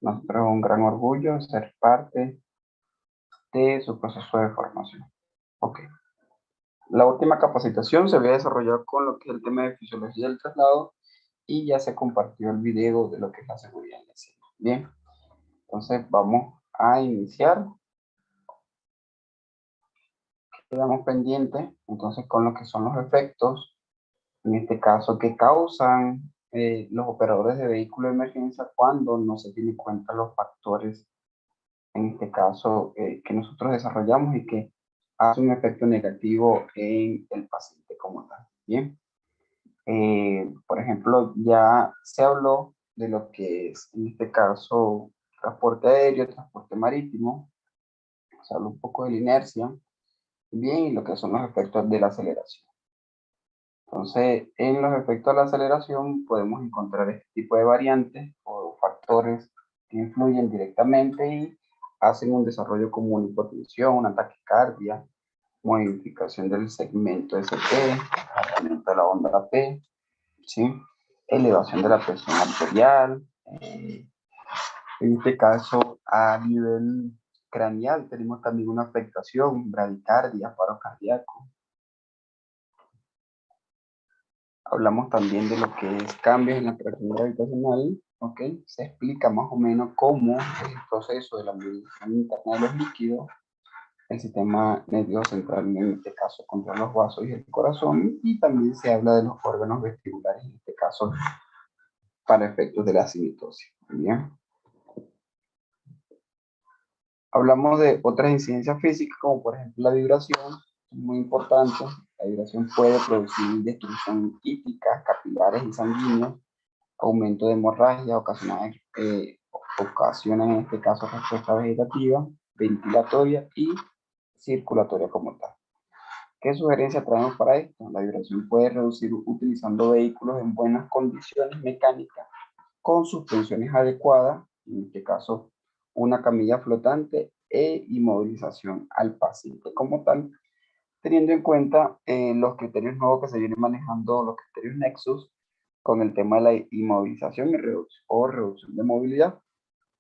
Nosotros es un gran orgullo ser parte de su proceso de formación. Ok. La última capacitación se había desarrollado con lo que es el tema de fisiología del traslado y ya se compartió el video de lo que es la seguridad en la escena. Bien, entonces vamos a iniciar. Quedamos pendientes entonces con lo que son los efectos, en este caso que causan los operadores de vehículo de emergencia cuando no se tienen en cuenta los factores, en este caso que nosotros desarrollamos y que hace un efecto negativo en el paciente como tal. Bien. Por ejemplo, ya se habló de lo que es, en este caso, transporte aéreo, transporte marítimo, se habló un poco de la inercia, bien, y lo que son los efectos de la aceleración. Entonces, en los efectos de la aceleración podemos encontrar este tipo de variantes o factores que influyen directamente y hacen un desarrollo como una hipotensión, una taquicardia, modificación del segmento ST, aumento de la onda P, ¿sí? Elevación de la presión arterial. En este caso, a nivel craneal, tenemos también una afectación, bradicardia, paro cardíaco. Hablamos también de lo que es cambios en la presión gravitacional, ¿ok? Se explica más o menos cómo es el proceso de la movilización interna de los líquidos, el sistema nervioso central, en este caso, controla los vasos y el corazón, y también se habla de los órganos vestibulares, en este caso, para efectos de la sinitosis. Bien. Hablamos de otras incidencias físicas, como por ejemplo la vibración, muy importante. La vibración puede producir destrucción hípica, capilares y sanguíneos, aumento de hemorragia, ocasiona en este caso respuesta vegetativa, ventilatoria y circulatoria como tal. ¿Qué sugerencia traemos para esto? La vibración puede reducir utilizando vehículos en buenas condiciones mecánicas, con suspensiones adecuadas, en este caso una camilla flotante e inmovilización al paciente como tal, teniendo en cuenta los criterios nuevos que se vienen manejando, los criterios Nexus, con el tema de la inmovilización y reducción de movilidad.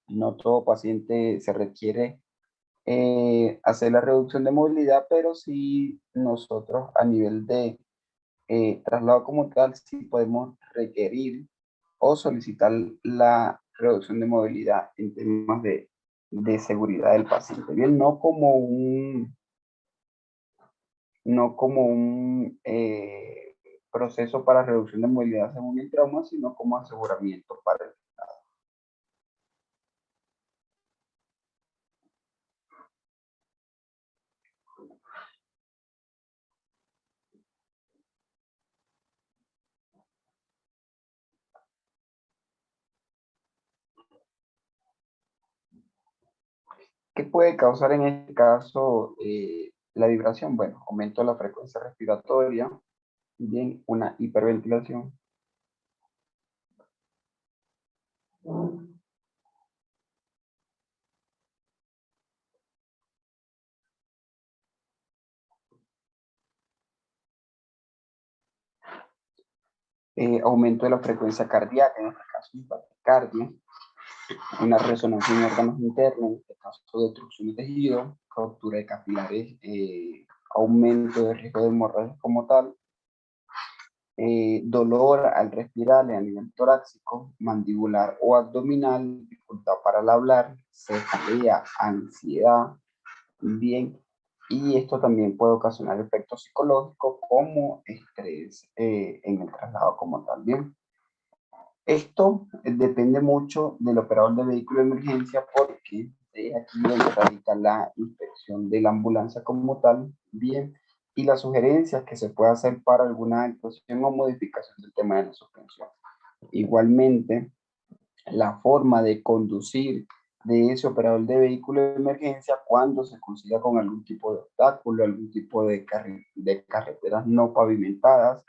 No todo paciente se requiere hacer la reducción de movilidad, pero sí nosotros a nivel de traslado como tal, sí podemos requerir o solicitar la reducción de movilidad en temas de seguridad del paciente. Bien, no como un proceso para reducción de movilidad según el trauma, sino como aseguramiento para el Estado. ¿Qué puede causar en este caso la vibración? Bueno, aumento de la frecuencia respiratoria, bien, una hiperventilación. Aumento de la frecuencia cardíaca, en este caso taquicardia, una resonancia en órganos internos, en este caso destrucción de tejido, ruptura de capilares, aumento de riesgo de hemorragia como tal, dolor al respirar a nivel torácico, mandibular o abdominal, dificultad para el hablar, cefalea, ansiedad, bien, y esto también puede ocasionar efectos psicológicos como estrés en el traslado como tal, bien. Esto depende mucho del operador de vehículo de emergencia porque es aquí donde radica la inspección de la ambulancia como tal, bien, y las sugerencias que se puede hacer para alguna actuación o modificación del tema de la suspensión. Igualmente, la forma de conducir de ese operador de vehículo de emergencia cuando se consiga con algún tipo de obstáculo, algún tipo de carreteras no pavimentadas,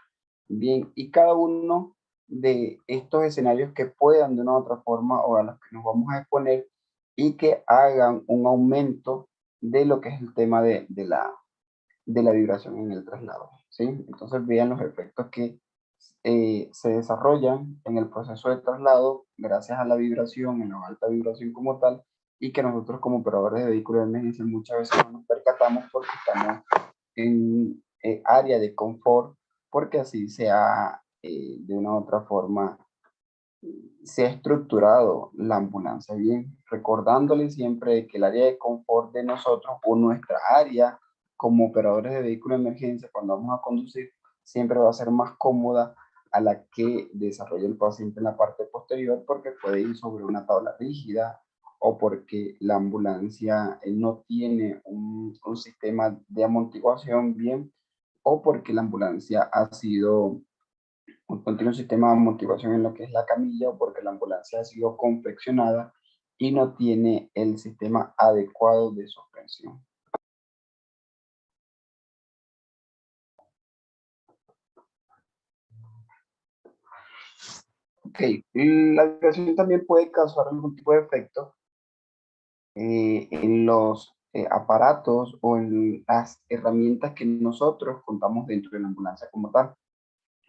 bien, y cada uno de estos escenarios que puedan de una u otra forma o a los que nos vamos a exponer y que hagan un aumento de lo que es el tema de la vibración en el traslado, ¿sí? Entonces vean los efectos que se desarrollan en el proceso de traslado gracias a la vibración, en la alta vibración como tal, y que nosotros como operadores de vehículos de emergencia muchas veces no nos percatamos porque estamos en área de confort, porque así sea de una u otra forma se ha estructurado la ambulancia bien, recordándole siempre que el área de confort de nosotros o nuestra área como operadores de vehículo de emergencia cuando vamos a conducir siempre va a ser más cómoda a la que desarrolla el paciente en la parte posterior porque puede ir sobre una tabla rígida o porque la ambulancia no tiene un sistema de amortiguación bien o porque la ambulancia ha sido contiene un sistema de amortiguación en lo que es la camilla o porque la ambulancia ha sido confeccionada y no tiene el sistema adecuado de suspensión. Ok, la vibración también puede causar algún tipo de efecto en los aparatos o en las herramientas que nosotros contamos dentro de la ambulancia como tal,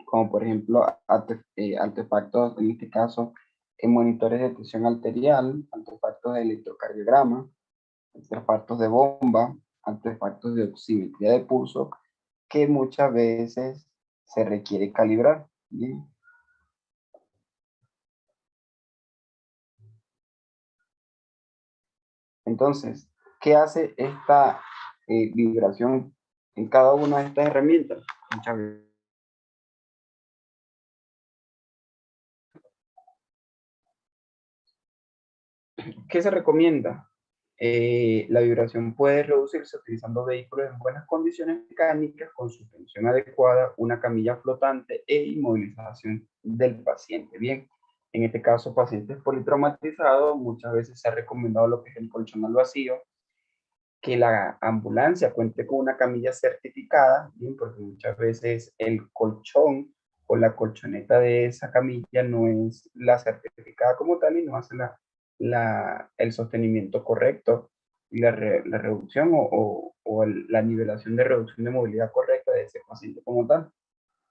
como por ejemplo artefactos, en este caso, en monitores de tensión arterial, artefactos de electrocardiograma, artefactos de bomba, artefactos de oximetría de pulso, que muchas veces se requiere calibrar. ¿Bien? Entonces, ¿qué hace esta vibración en cada una de estas herramientas? Muchas veces, ¿qué se recomienda? La vibración puede reducirse utilizando vehículos en buenas condiciones mecánicas, con suspensión adecuada, una camilla flotante e inmovilización del paciente. Bien, en este caso, pacientes politraumatizados, muchas veces se ha recomendado lo que es el colchón al vacío, que la ambulancia cuente con una camilla certificada, bien, porque muchas veces el colchón o la colchoneta de esa camilla no es la certificada como tal y no hace el sostenimiento correcto y la reducción la nivelación de reducción de movilidad correcta de ese paciente como tal.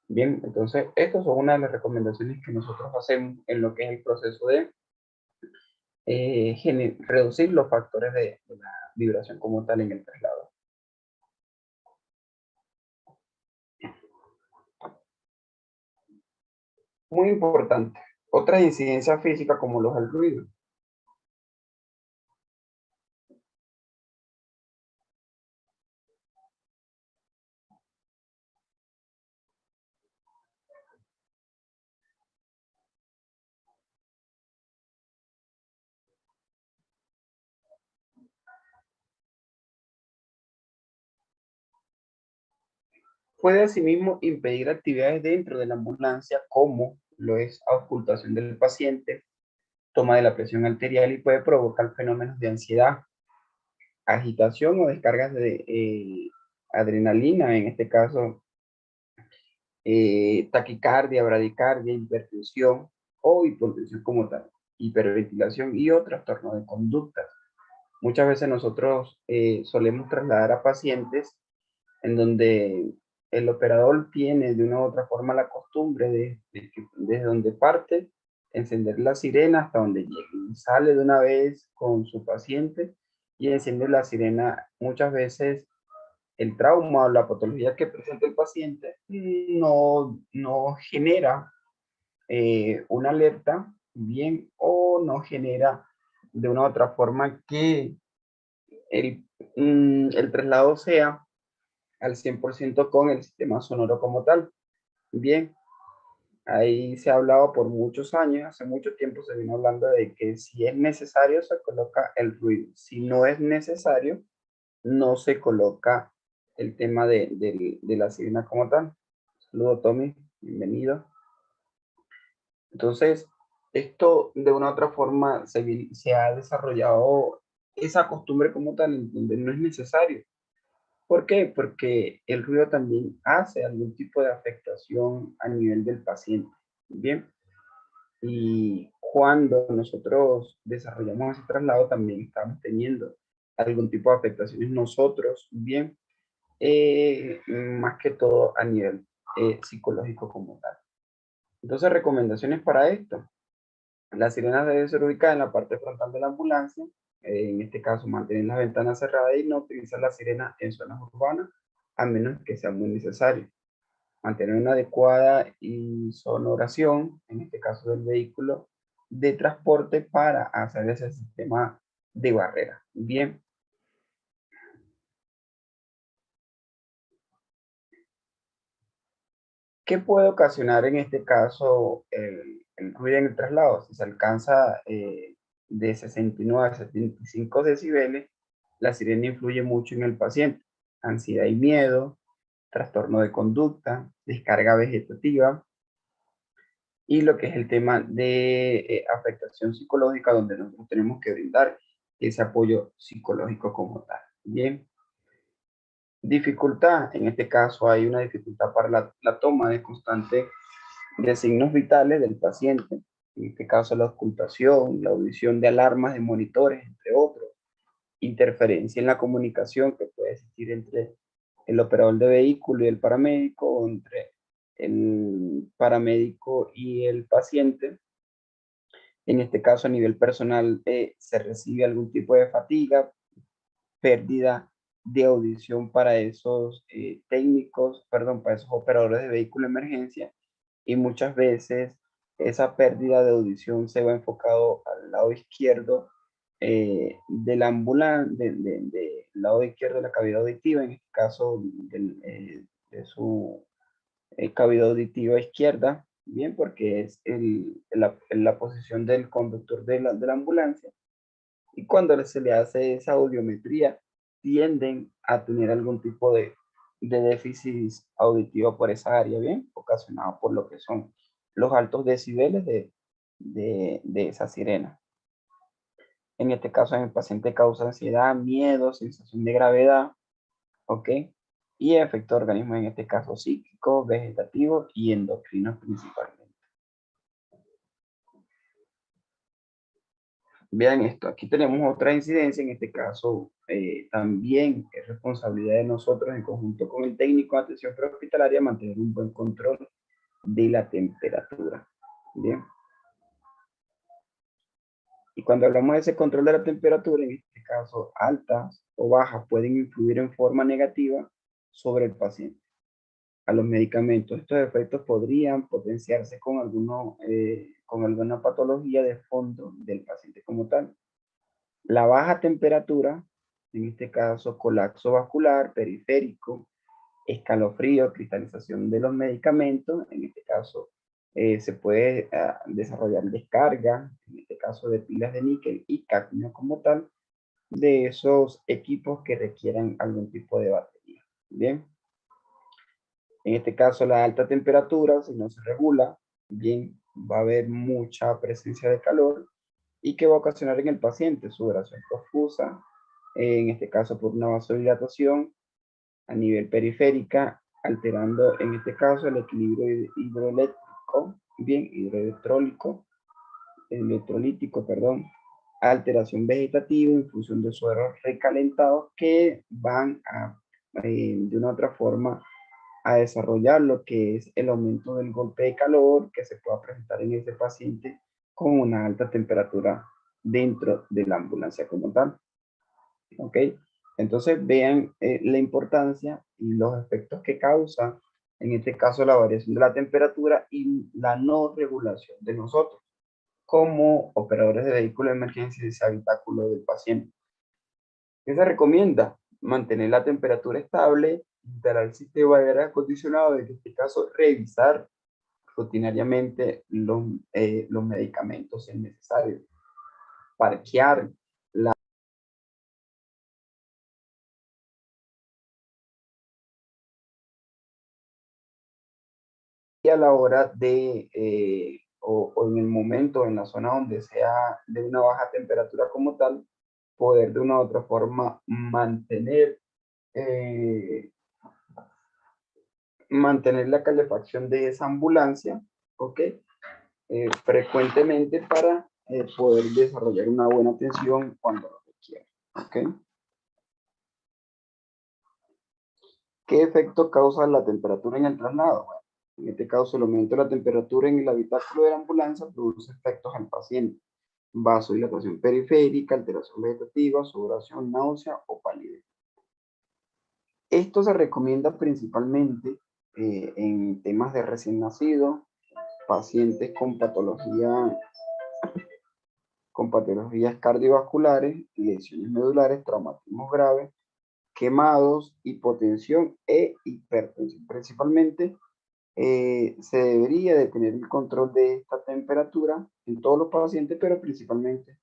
Bien, entonces, estas son una de las recomendaciones que nosotros hacemos en lo que es el proceso de reducir los factores de la vibración como tal en el traslado. Muy importante. Otra incidencia física como los del ruido. Puede asimismo impedir actividades dentro de la ambulancia como lo es auscultación del paciente, toma de la presión arterial y puede provocar fenómenos de ansiedad, agitación o descargas de adrenalina, en este caso taquicardia, bradicardia, hipertensión o hipotensión como tal, hiperventilación y otros trastornos de conducta. Muchas veces nosotros solemos trasladar a pacientes en donde el operador tiene de una u otra forma la costumbre de que desde donde parte, encender la sirena hasta donde llegue. Sale de una vez con su paciente y enciende la sirena. Muchas veces el trauma o la patología que presenta el paciente no genera una alerta bien o no genera de una u otra forma que el, el traslado sea al 100% con el sistema sonoro como tal. Bien, ahí se ha hablado por muchos años, hace mucho tiempo se vino hablando de que si es necesario se coloca el ruido, si no es necesario no se coloca el tema de la sirena como tal. Saludos Tommy, bienvenido. Entonces, esto de una u otra forma se ha desarrollado esa costumbre como tal, en donde no es necesario. ¿Por qué? Porque el ruido también hace algún tipo de afectación a nivel del paciente. Bien, y cuando nosotros desarrollamos ese traslado también estamos teniendo algún tipo de afectaciones nosotros, bien, más que todo a nivel psicológico como tal. Entonces, recomendaciones para esto. La sirena debe ser ubicada en la parte frontal de la ambulancia. En este caso, mantener las ventanas cerradas y no utilizar la sirena en zonas urbanas, a menos que sea muy necesario. Mantener una adecuada insonoración, en este caso del vehículo de transporte, para hacer ese sistema de barrera. Bien. ¿Qué puede ocasionar en este caso el ruido en el traslado? Si se alcanza de 69 a 75 decibeles, la sirena influye mucho en el paciente. Ansiedad y miedo, trastorno de conducta, descarga vegetativa y lo que es el tema de afectación psicológica, donde nosotros tenemos que brindar ese apoyo psicológico como tal. Bien. Dificultad, en este caso hay una dificultad para la toma de constante de signos vitales del paciente, en este caso la ocultación, la audición de alarmas de monitores, entre otros, interferencia en la comunicación que puede existir entre el operador de vehículo y el paramédico, o entre el paramédico y el paciente. En este caso, a nivel personal, se recibe algún tipo de fatiga, pérdida de audición para esos técnicos, perdón, para esos operadores de vehículo de emergencia, y muchas veces esa pérdida de audición se va enfocado al lado izquierdo de la ambulancia, del lado izquierdo de la cavidad auditiva, en este caso de su cavidad auditiva izquierda, bien, porque es la posición del conductor de la ambulancia, y cuando se le hace esa audiometría, tienden a tener algún tipo de déficit auditivo por esa área, bien, ocasionado por lo que son los altos decibeles de esa sirena. En este caso, en el paciente causa ansiedad, miedo, sensación de gravedad, ¿ok? Y efecto de organismo, en este caso psíquico, vegetativo y endocrino principalmente. Vean esto, aquí tenemos otra incidencia, en este caso también es responsabilidad de nosotros en conjunto con el técnico de atención prehospitalaria mantener un buen control de la temperatura. Bien. Y cuando hablamos de ese control de la temperatura, en este caso altas o bajas pueden influir en forma negativa sobre el paciente. A los medicamentos, estos efectos podrían potenciarse con alguna patología de fondo del paciente como tal. La baja temperatura, en este caso colapso vascular, periférico, escalofrío, cristalización de los medicamentos, en este caso se puede desarrollar descarga, en este caso de pilas de níquel y cadmio como tal, de esos equipos que requieran algún tipo de batería. Bien, en este caso la alta temperatura, si no se regula, bien, va a haber mucha presencia de calor y que va a ocasionar en el paciente sudoración profusa, en este caso por una vasodilatación a nivel periférica, alterando en este caso el equilibrio hidroeléctrico, bien, electrolítico, perdón, alteración vegetativa, infusión de sueros recalentados que van a, de una u otra forma, a desarrollar lo que es el aumento del golpe de calor que se pueda presentar en este paciente con una alta temperatura dentro de la ambulancia como tal. ¿Ok? Entonces vean la importancia y los efectos que causa, en este caso, la variación de la temperatura y la no regulación de nosotros como operadores de vehículos de emergencia y ese habitáculo del paciente. ¿Qué se recomienda? Mantener la temperatura estable, instalar el sistema de aire acondicionado, en este caso revisar rutinariamente los medicamentos si es necesario, parquear a la hora de, o en el momento, en la zona donde sea de una baja temperatura como tal, poder de una u otra forma eh, mantener la calefacción de esa ambulancia, ¿ok? Frecuentemente para poder desarrollar una buena atención cuando lo requiera, ¿ok? ¿Qué efecto causa la temperatura en el traslado? Bueno, En este caso, el aumento de la temperatura en el habitáculo de la ambulancia produce efectos al paciente: vasodilatación periférica, alteración vegetativa, sudoración, náusea o palidez. Esto se recomienda principalmente en temas de recién nacido, pacientes con patologías cardiovasculares, lesiones medulares, traumatismos graves, quemados, hipotensión e hipertensión. Principalmente se debería de tener el control de esta temperatura en todos los pacientes, pero principalmente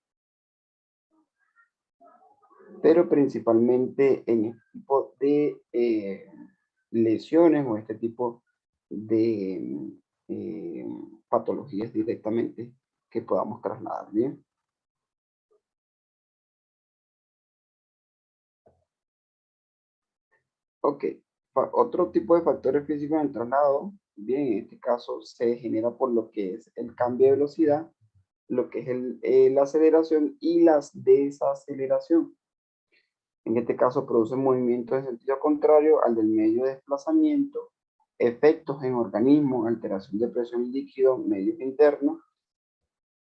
en este tipo de lesiones o este tipo de patologías directamente que podamos trasladar. Bien. Ok. Otro tipo de factores físicos en el traslado, bien, en este caso se genera por lo que es el cambio de velocidad, lo que es la aceleración y la desaceleración. En este caso produce movimientos de sentido contrario al del medio de desplazamiento, efectos en organismos, alteración de presión líquido, medios internos,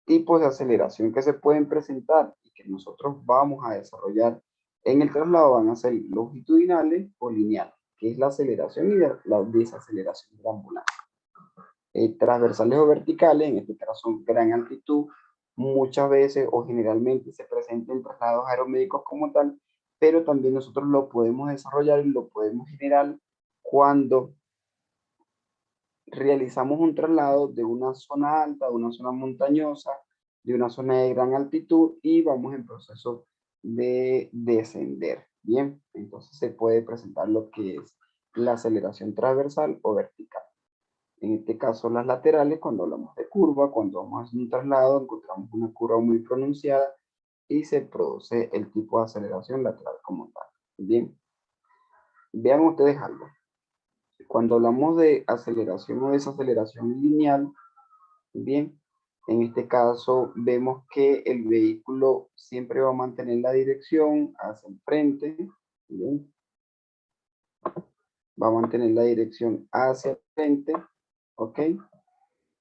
tipos de aceleración que se pueden presentar y que nosotros vamos a desarrollar en el traslado van a ser longitudinales o lineales, que es la aceleración y la desaceleración de la ambulancia. Transversales o verticales, en este caso son gran altitud, muchas veces o generalmente se presentan en traslados aeromédicos como tal, pero también nosotros lo podemos desarrollar y lo podemos generar cuando realizamos un traslado de una zona alta, de una zona montañosa, de una zona de gran altitud y vamos en proceso de descender. Bien, entonces se puede presentar lo que es la aceleración transversal o vertical. En este caso, las laterales, cuando hablamos de curva, cuando vamos a hacer un traslado, encontramos una curva muy pronunciada y se produce el tipo de aceleración lateral como tal. Bien, vean ustedes algo. Cuando hablamos de aceleración o desaceleración lineal, bien, en este caso vemos que el vehículo siempre va a mantener la dirección hacia el frente, bien, va a mantener la dirección hacia el frente, ¿ok?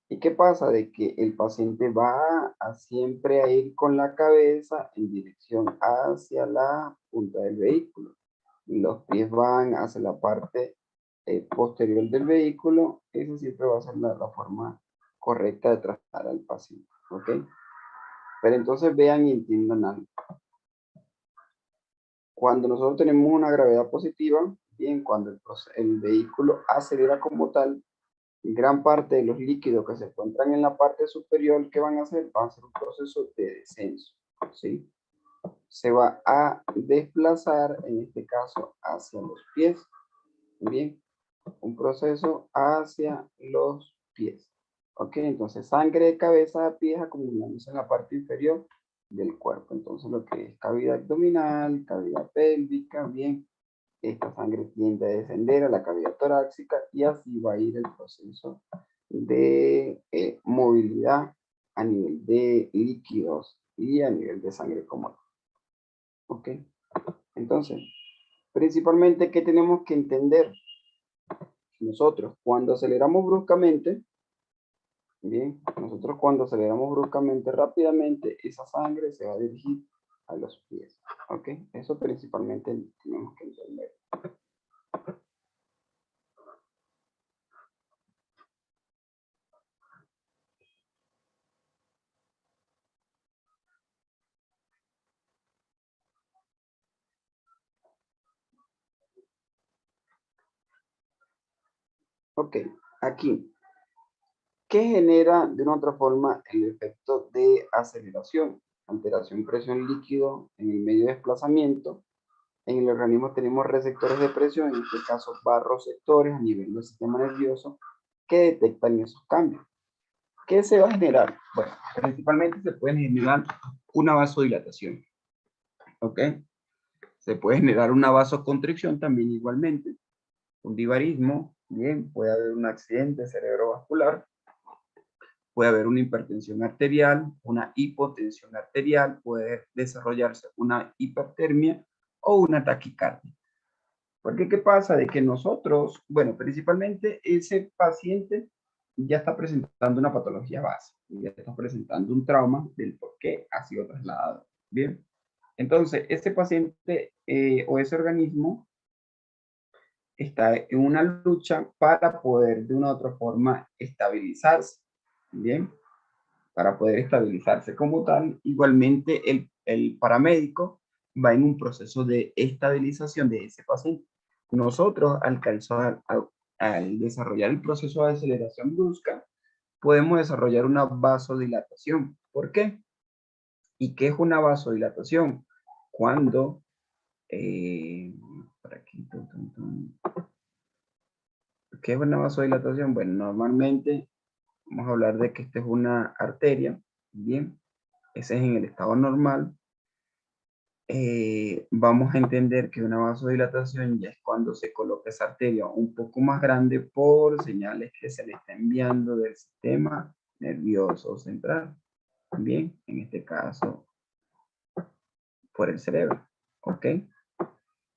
¿Y qué pasa? De que el paciente va a siempre a ir con la cabeza en dirección hacia la punta del vehículo. Los pies van hacia la parte posterior del vehículo. Eso siempre va a ser la forma correcta de trasladar al paciente. ¿Ok? Pero entonces vean y entiendan algo. Cuando nosotros tenemos una gravedad positiva, bien, cuando el vehículo acelera como tal, gran parte de los líquidos que se encuentran en la parte superior, ¿qué van a hacer? Van a hacer un proceso de descenso, ¿sí? Se va a desplazar, en este caso, hacia los pies, bien, un proceso hacia los pies, ¿ok? Entonces, sangre de cabeza a pies acumulándose en la parte inferior del cuerpo. Entonces, lo que es cavidad abdominal, cavidad pélvica, bien, esta sangre tiende a descender a la cavidad torácica y así va a ir el proceso de movilidad a nivel de líquidos y a nivel de sangre común. ¿Ok? Entonces, principalmente, ¿qué tenemos que entender? Nosotros, cuando aceleramos bruscamente, bien, nosotros cuando aceleramos bruscamente, rápidamente, esa sangre se va a dirigir a los pies. ¿Ok? Eso principalmente tenemos que entender. Ok, aquí, ¿qué genera de una otra forma el efecto de aceleración? Alteración presión líquido en el medio de desplazamiento. En el organismo tenemos receptores de presión, en este caso barroreceptores a nivel del sistema nervioso, que detectan esos cambios. ¿Qué se va a generar? Bueno, principalmente se puede generar una vasodilatación, ¿ok? Se puede generar una vasoconstricción también igualmente, un divarismo, bien, puede haber un accidente cerebrovascular, puede haber una hipertensión arterial, una hipotensión arterial, puede desarrollarse una hipertermia o una taquicardia. Porque ¿qué pasa? De que nosotros, bueno, principalmente ese paciente ya está presentando una patología base, ya está presentando un trauma del por qué ha sido trasladado. Bien, entonces ese paciente o ese organismo está en una lucha para poder de una u otra forma estabilizarse. Bien, para poder estabilizarse como tal. Igualmente, el paramédico va en un proceso de estabilización de ese paciente. Nosotros, al desarrollar el proceso de aceleración brusca, podemos desarrollar una vasodilatación. ¿Por qué? ¿Y qué es una vasodilatación? Cuando, por aquí, ¿qué es una vasodilatación? Bueno, normalmente vamos a hablar de que esta es una arteria, bien, ese es en el estado normal. Vamos a entender que una vasodilatación ya es cuando se coloca esa arteria un poco más grande por señales que se le está enviando del sistema nervioso central. Bien, en este caso, por el cerebro. ¿Ok?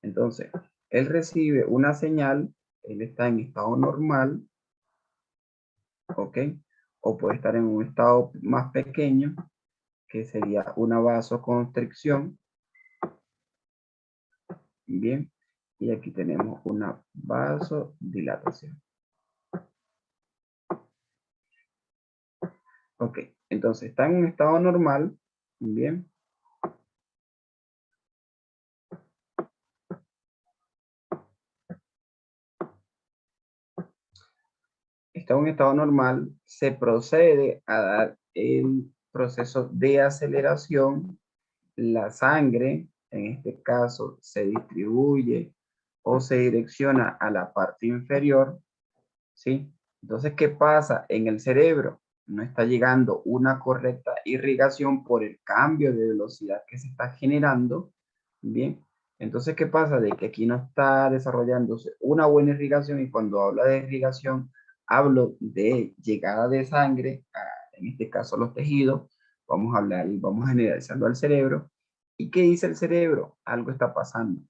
Entonces, él recibe una señal, él está en estado normal, ¿ok? O puede estar en un estado más pequeño, que sería una vasoconstricción. Bien, y aquí tenemos una vasodilatación. Ok, entonces está en un estado normal. Bien. Está en un estado normal, se procede a dar el proceso de aceleración. La sangre, en este caso, se distribuye o se direcciona a la parte inferior, ¿sí? Entonces, ¿qué pasa? En el cerebro no está llegando una correcta irrigación por el cambio de velocidad que se está generando, ¿bien? Entonces, ¿qué pasa? De que aquí no está desarrollándose una buena irrigación, y cuando hablo de irrigación, hablo de llegada de sangre, en este caso los tejidos, vamos a hablar y vamos a generalizarlo al cerebro. ¿Y qué dice el cerebro? Algo está pasando.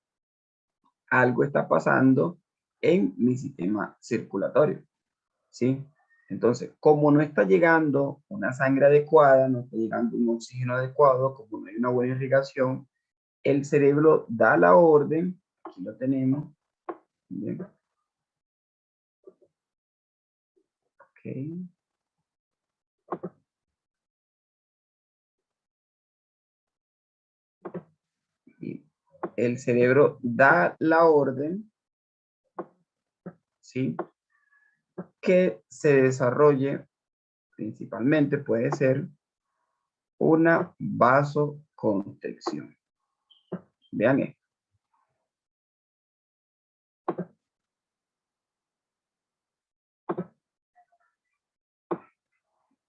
Algo está pasando en mi sistema circulatorio, ¿sí? Entonces, como no está llegando una sangre adecuada, no está llegando un oxígeno adecuado, como no hay una buena irrigación, el cerebro da la orden, aquí lo tenemos, bien, ok, y el cerebro da la orden, ¿sí? Que se desarrolle, principalmente puede ser una vasoconstricción. Vean esto.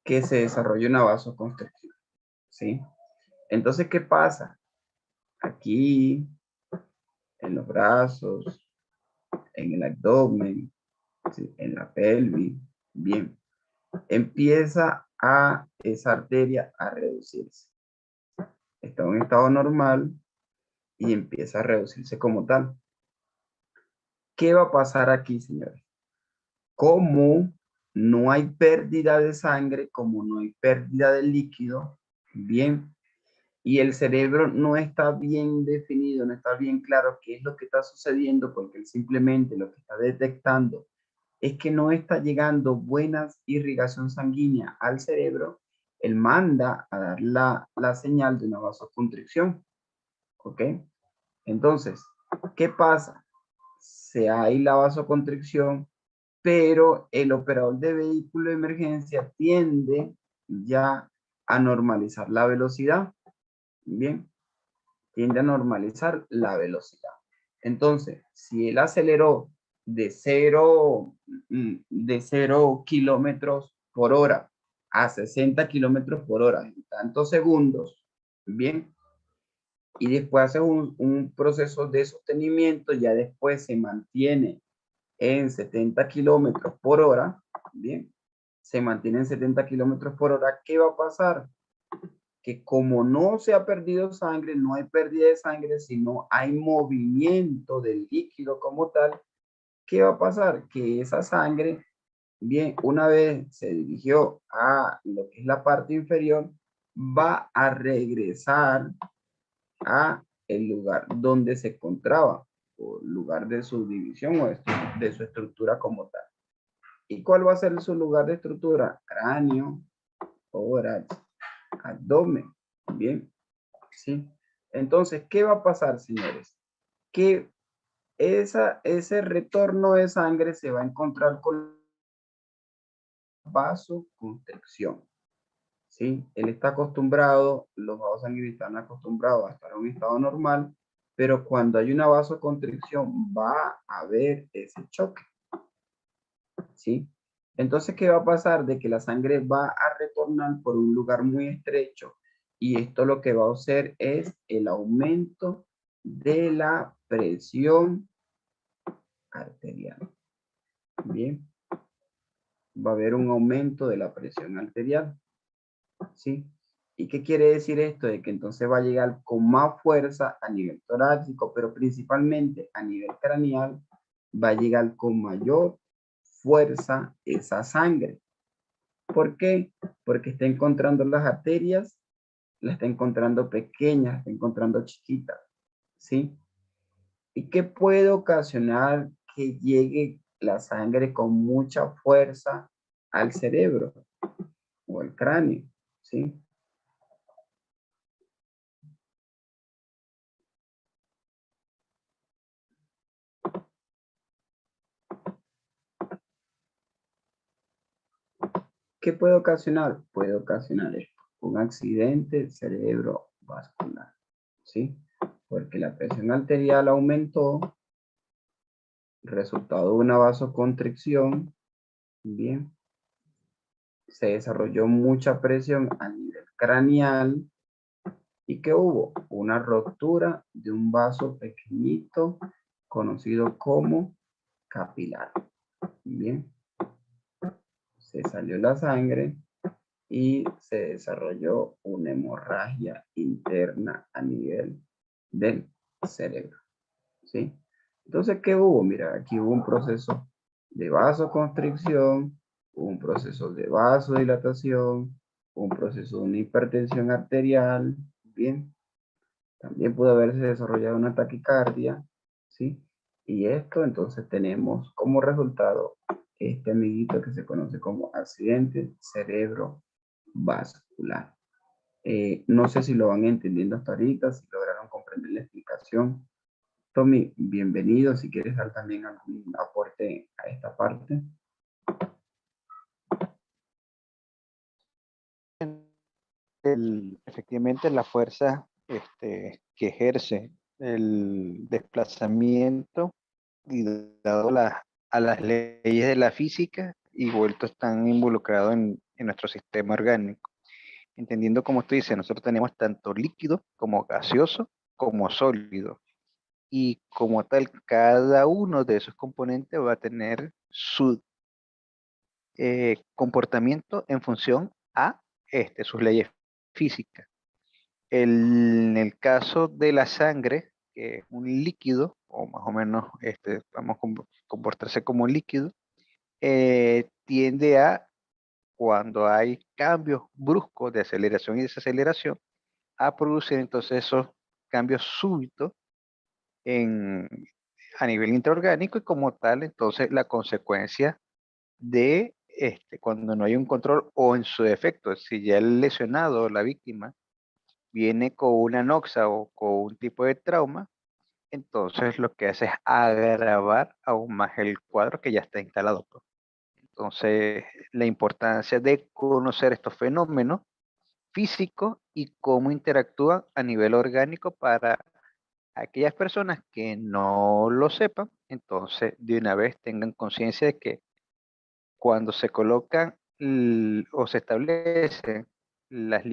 Que se desarrolle una vasoconstricción, ¿sí? Entonces, ¿qué pasa? Aquí, en los brazos, en el abdomen, ¿sí? En la pelvis, bien, empieza a esa arteria a reducirse. Está en un estado normal y empieza a reducirse como tal. ¿Qué va a pasar aquí, señores? Como no hay pérdida de sangre, como no hay pérdida de líquido, bien, y el cerebro no está bien definido, no está bien claro qué es lo que está sucediendo, porque él simplemente lo que está detectando es que no está llegando buena irrigación sanguínea al cerebro, él manda a dar la señal de una vasoconstricción, ¿ok? Entonces, ¿qué pasa? Se hay la vasoconstricción, pero el operador de vehículo de emergencia tiende ya a normalizar la velocidad, ¿bien? Tiende a normalizar la velocidad. Entonces, si él aceleró de 0 kilómetros por hora a 60 kilómetros por hora en tantos segundos, bien, y después hace un proceso de sostenimiento, ya después se mantiene en 70 kilómetros por hora, bien, se mantiene en 70 kilómetros por hora, ¿qué va a pasar? que como no se ha perdido sangre, no hay pérdida de sangre, sino hay movimiento del líquido como tal, ¿qué va a pasar? Que esa sangre, bien, una vez se dirigió a lo que es la parte inferior, va a regresar a el lugar donde se encontraba, o lugar de su división o de su estructura como tal. ¿Y cuál va a ser su lugar de estructura? Cráneo, tórax, abdomen. Bien, ¿sí? Entonces, ¿qué va a pasar, señores? Que ese retorno de sangre se va a encontrar con vasoconstricción. ¿Sí? Él está acostumbrado, los vasos sanguíneos están acostumbrados a estar en un estado normal, pero cuando hay una vasoconstricción va a haber ese choque. ¿Sí? Entonces, ¿qué va a pasar? De que la sangre va a retornar por un lugar muy estrecho y esto lo que va a hacer es el aumento de la presión arterial. Bien, va a haber un aumento de la presión arterial. ¿Sí? ¿Y qué quiere decir esto? De que entonces va a llegar con más fuerza a nivel torácico, pero principalmente a nivel craneal, va a llegar con mayor fuerza esa sangre. ¿Por qué? Porque está encontrando las arterias, la está encontrando pequeñas, la está encontrando chiquitas, ¿sí? ¿Y qué puede ocasionar que llegue la sangre con mucha fuerza al cerebro o al cráneo, ¿sí? ¿Qué puede ocasionar? Puede ocasionar esto, un accidente cerebrovascular, ¿sí? Porque la presión arterial aumentó, resultado de una vasoconstricción, bien, se desarrolló mucha presión a nivel craneal y ¿qué hubo? Una ruptura de un vaso pequeñito conocido como capilar, bien, se salió la sangre y se desarrolló una hemorragia interna a nivel del cerebro, ¿sí? Entonces, ¿qué hubo? Mira, aquí hubo un proceso de vasoconstricción, un proceso de vasodilatación, un proceso de una hipertensión arterial, ¿bien? También pudo haberse desarrollado una taquicardia, ¿sí? Y esto entonces tenemos como resultado este amiguito que se conoce como accidente cerebrovascular. No sé si lo van entendiendo hasta ahorita, si lograron comprender la explicación. Tommy, bienvenido. Si quieres dar también algún aporte a esta parte. Efectivamente, la fuerza que ejerce el desplazamiento y dado a las leyes de la física y vuelto están involucrados en nuestro sistema orgánico. Entendiendo como tú dices, nosotros tenemos tanto líquido como gaseoso como sólido. Y como tal, cada uno de esos componentes va a tener su comportamiento en función a sus leyes físicas. En el caso de la sangre, que es un líquido, o más o menos vamos a comportarse como un líquido, tiende a, cuando hay cambios bruscos de aceleración y desaceleración, a producir entonces esos cambios súbitos en, a nivel intraorgánico y como tal, entonces la consecuencia de cuando no hay un control o en su defecto, si ya el lesionado, la víctima, viene con una noxa o con un tipo de trauma, entonces lo que hace es agravar aún más el cuadro que ya está instalado, pues. Entonces, la importancia de conocer estos fenómenos físicos y cómo interactúan a nivel orgánico para aquellas personas que no lo sepan, entonces de una vez tengan conciencia de que cuando se colocan o se establecen las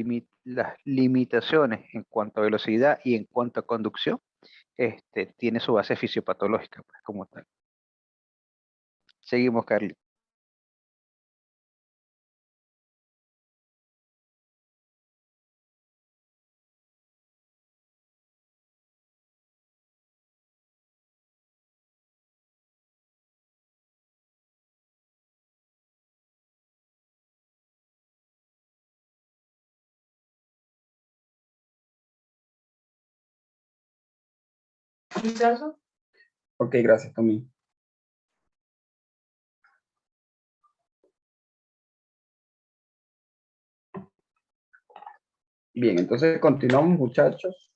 limitaciones en cuanto a velocidad y en cuanto a conducción, tiene su base fisiopatológica, pues, como tal. Seguimos, Carly. Ok, gracias, Tommy. Bien, entonces continuamos, muchachos.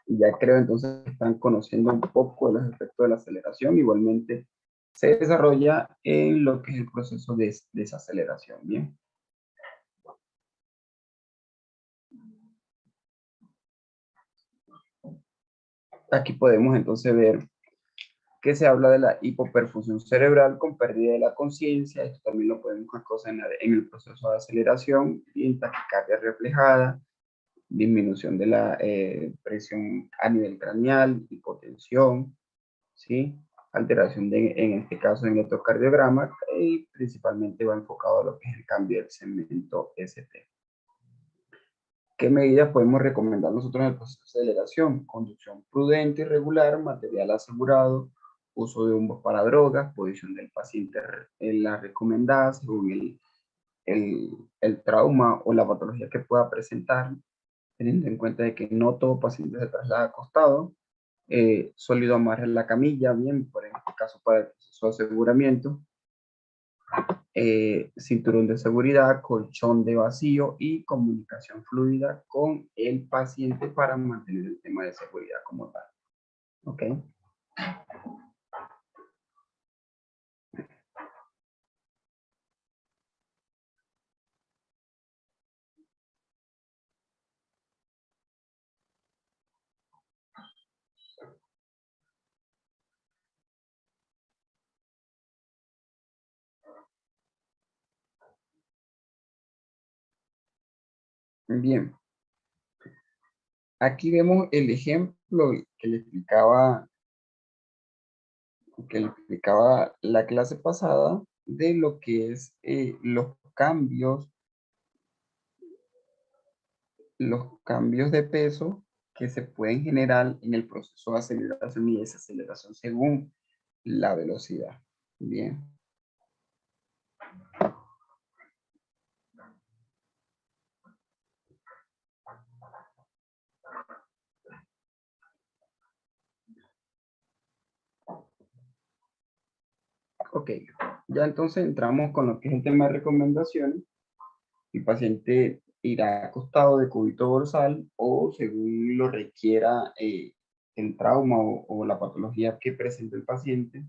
Ya creo entonces que están conociendo un poco de los efectos de la aceleración. Igualmente se desarrolla en lo que es el proceso de desaceleración. Bien. Aquí podemos entonces ver que se habla de la hipoperfusión cerebral con pérdida de la conciencia. Esto también lo podemos ver en el proceso de aceleración, y taquicardia reflejada, disminución de la presión a nivel craneal, hipotensión, ¿sí? Alteración en este caso en el electrocardiograma, y principalmente va enfocado a lo que es el cambio del segmento ST. ¿Qué medidas podemos recomendar nosotros en el proceso de aceleración? Conducción prudente y regular, material asegurado, uso de humbos para drogas, posición del paciente en la recomendada según el trauma o la patología que pueda presentar, teniendo en cuenta de que no todo paciente se traslada acostado, sólido amarre en la camilla, bien, por en este caso para el proceso de aseguramiento, cinturón de seguridad, colchón de vacío y comunicación fluida con el paciente para mantener el tema de seguridad como tal. ¿Ok? Bien. Aquí vemos el ejemplo que le explicaba la clase pasada de lo que es los cambios de peso que se pueden generar en el proceso de aceleración y desaceleración según la velocidad. Bien. Ok, ya entonces entramos con lo que es el tema de recomendaciones. El paciente irá acostado de cúbito dorsal o según lo requiera el trauma o la patología que presente el paciente.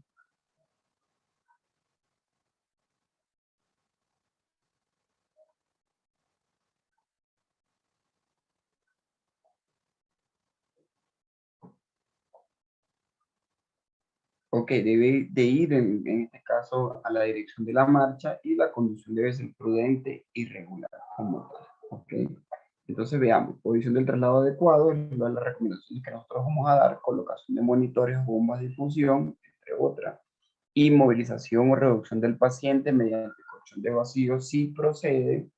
Ok, debe de ir en este caso a la dirección de la marcha y la conducción debe ser prudente y regular como tal. Ok, entonces veamos, posición del traslado adecuado, es las recomendaciones que nosotros vamos a dar, colocación de monitores, bombas de infusión, entre otras, inmovilización o reducción del paciente mediante colchón de vacío si procede,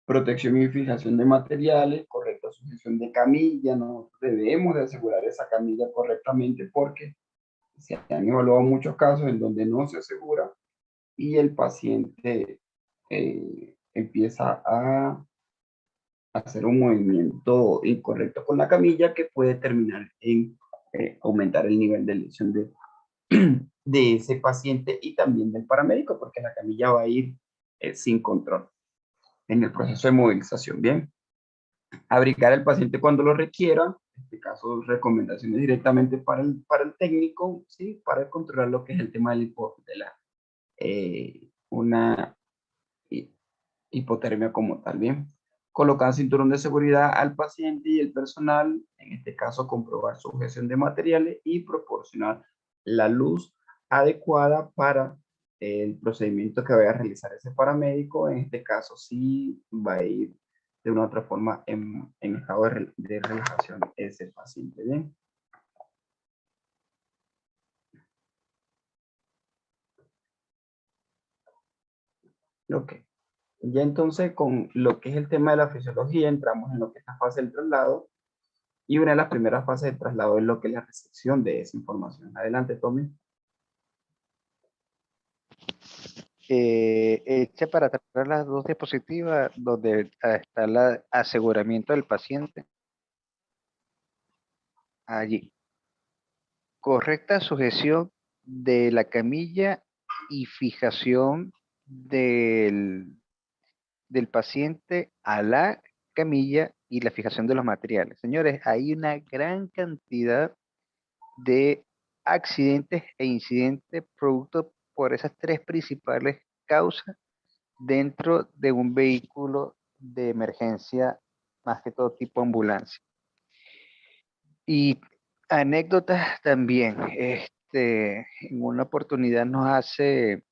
protección y fijación de materiales, correcta sujeción de camilla, nosotros debemos de asegurar esa camilla correctamente porque se han evaluado muchos casos en donde no se asegura y el paciente empieza a hacer un movimiento incorrecto con la camilla que puede terminar en aumentar el nivel de lesión de ese paciente y también del paramédico, porque la camilla va a ir sin control en el proceso de movilización. Bien, abrigar al paciente cuando lo requiera, en este caso recomendaciones directamente para el técnico, ¿sí? Para controlar lo que es el tema de una hipotermia como tal. Bien, colocar cinturón de seguridad al paciente y el personal, en este caso comprobar sujeción de materiales y proporcionar la luz adecuada para el procedimiento que vaya a realizar ese paramédico. En este caso sí va a ir de una u otra forma en estado de relajación ese paciente. Bien. Ok. Ya entonces con lo que es el tema de la fisiología entramos en lo que es la fase del traslado. Y una de las primeras fases de traslado es lo que es la recepción de esa información. Adelante, Tommy. Echa para atrás las dos diapositivas donde está el aseguramiento del paciente. allí. Correcta sujeción de la camilla y fijación del paciente a la camilla y la fijación de los materiales. Señores, hay una gran cantidad de accidentes e incidentes producto por esas tres principales causas dentro de un vehículo de emergencia, más que todo tipo ambulancia. Y anécdotas también. En una oportunidad nos hace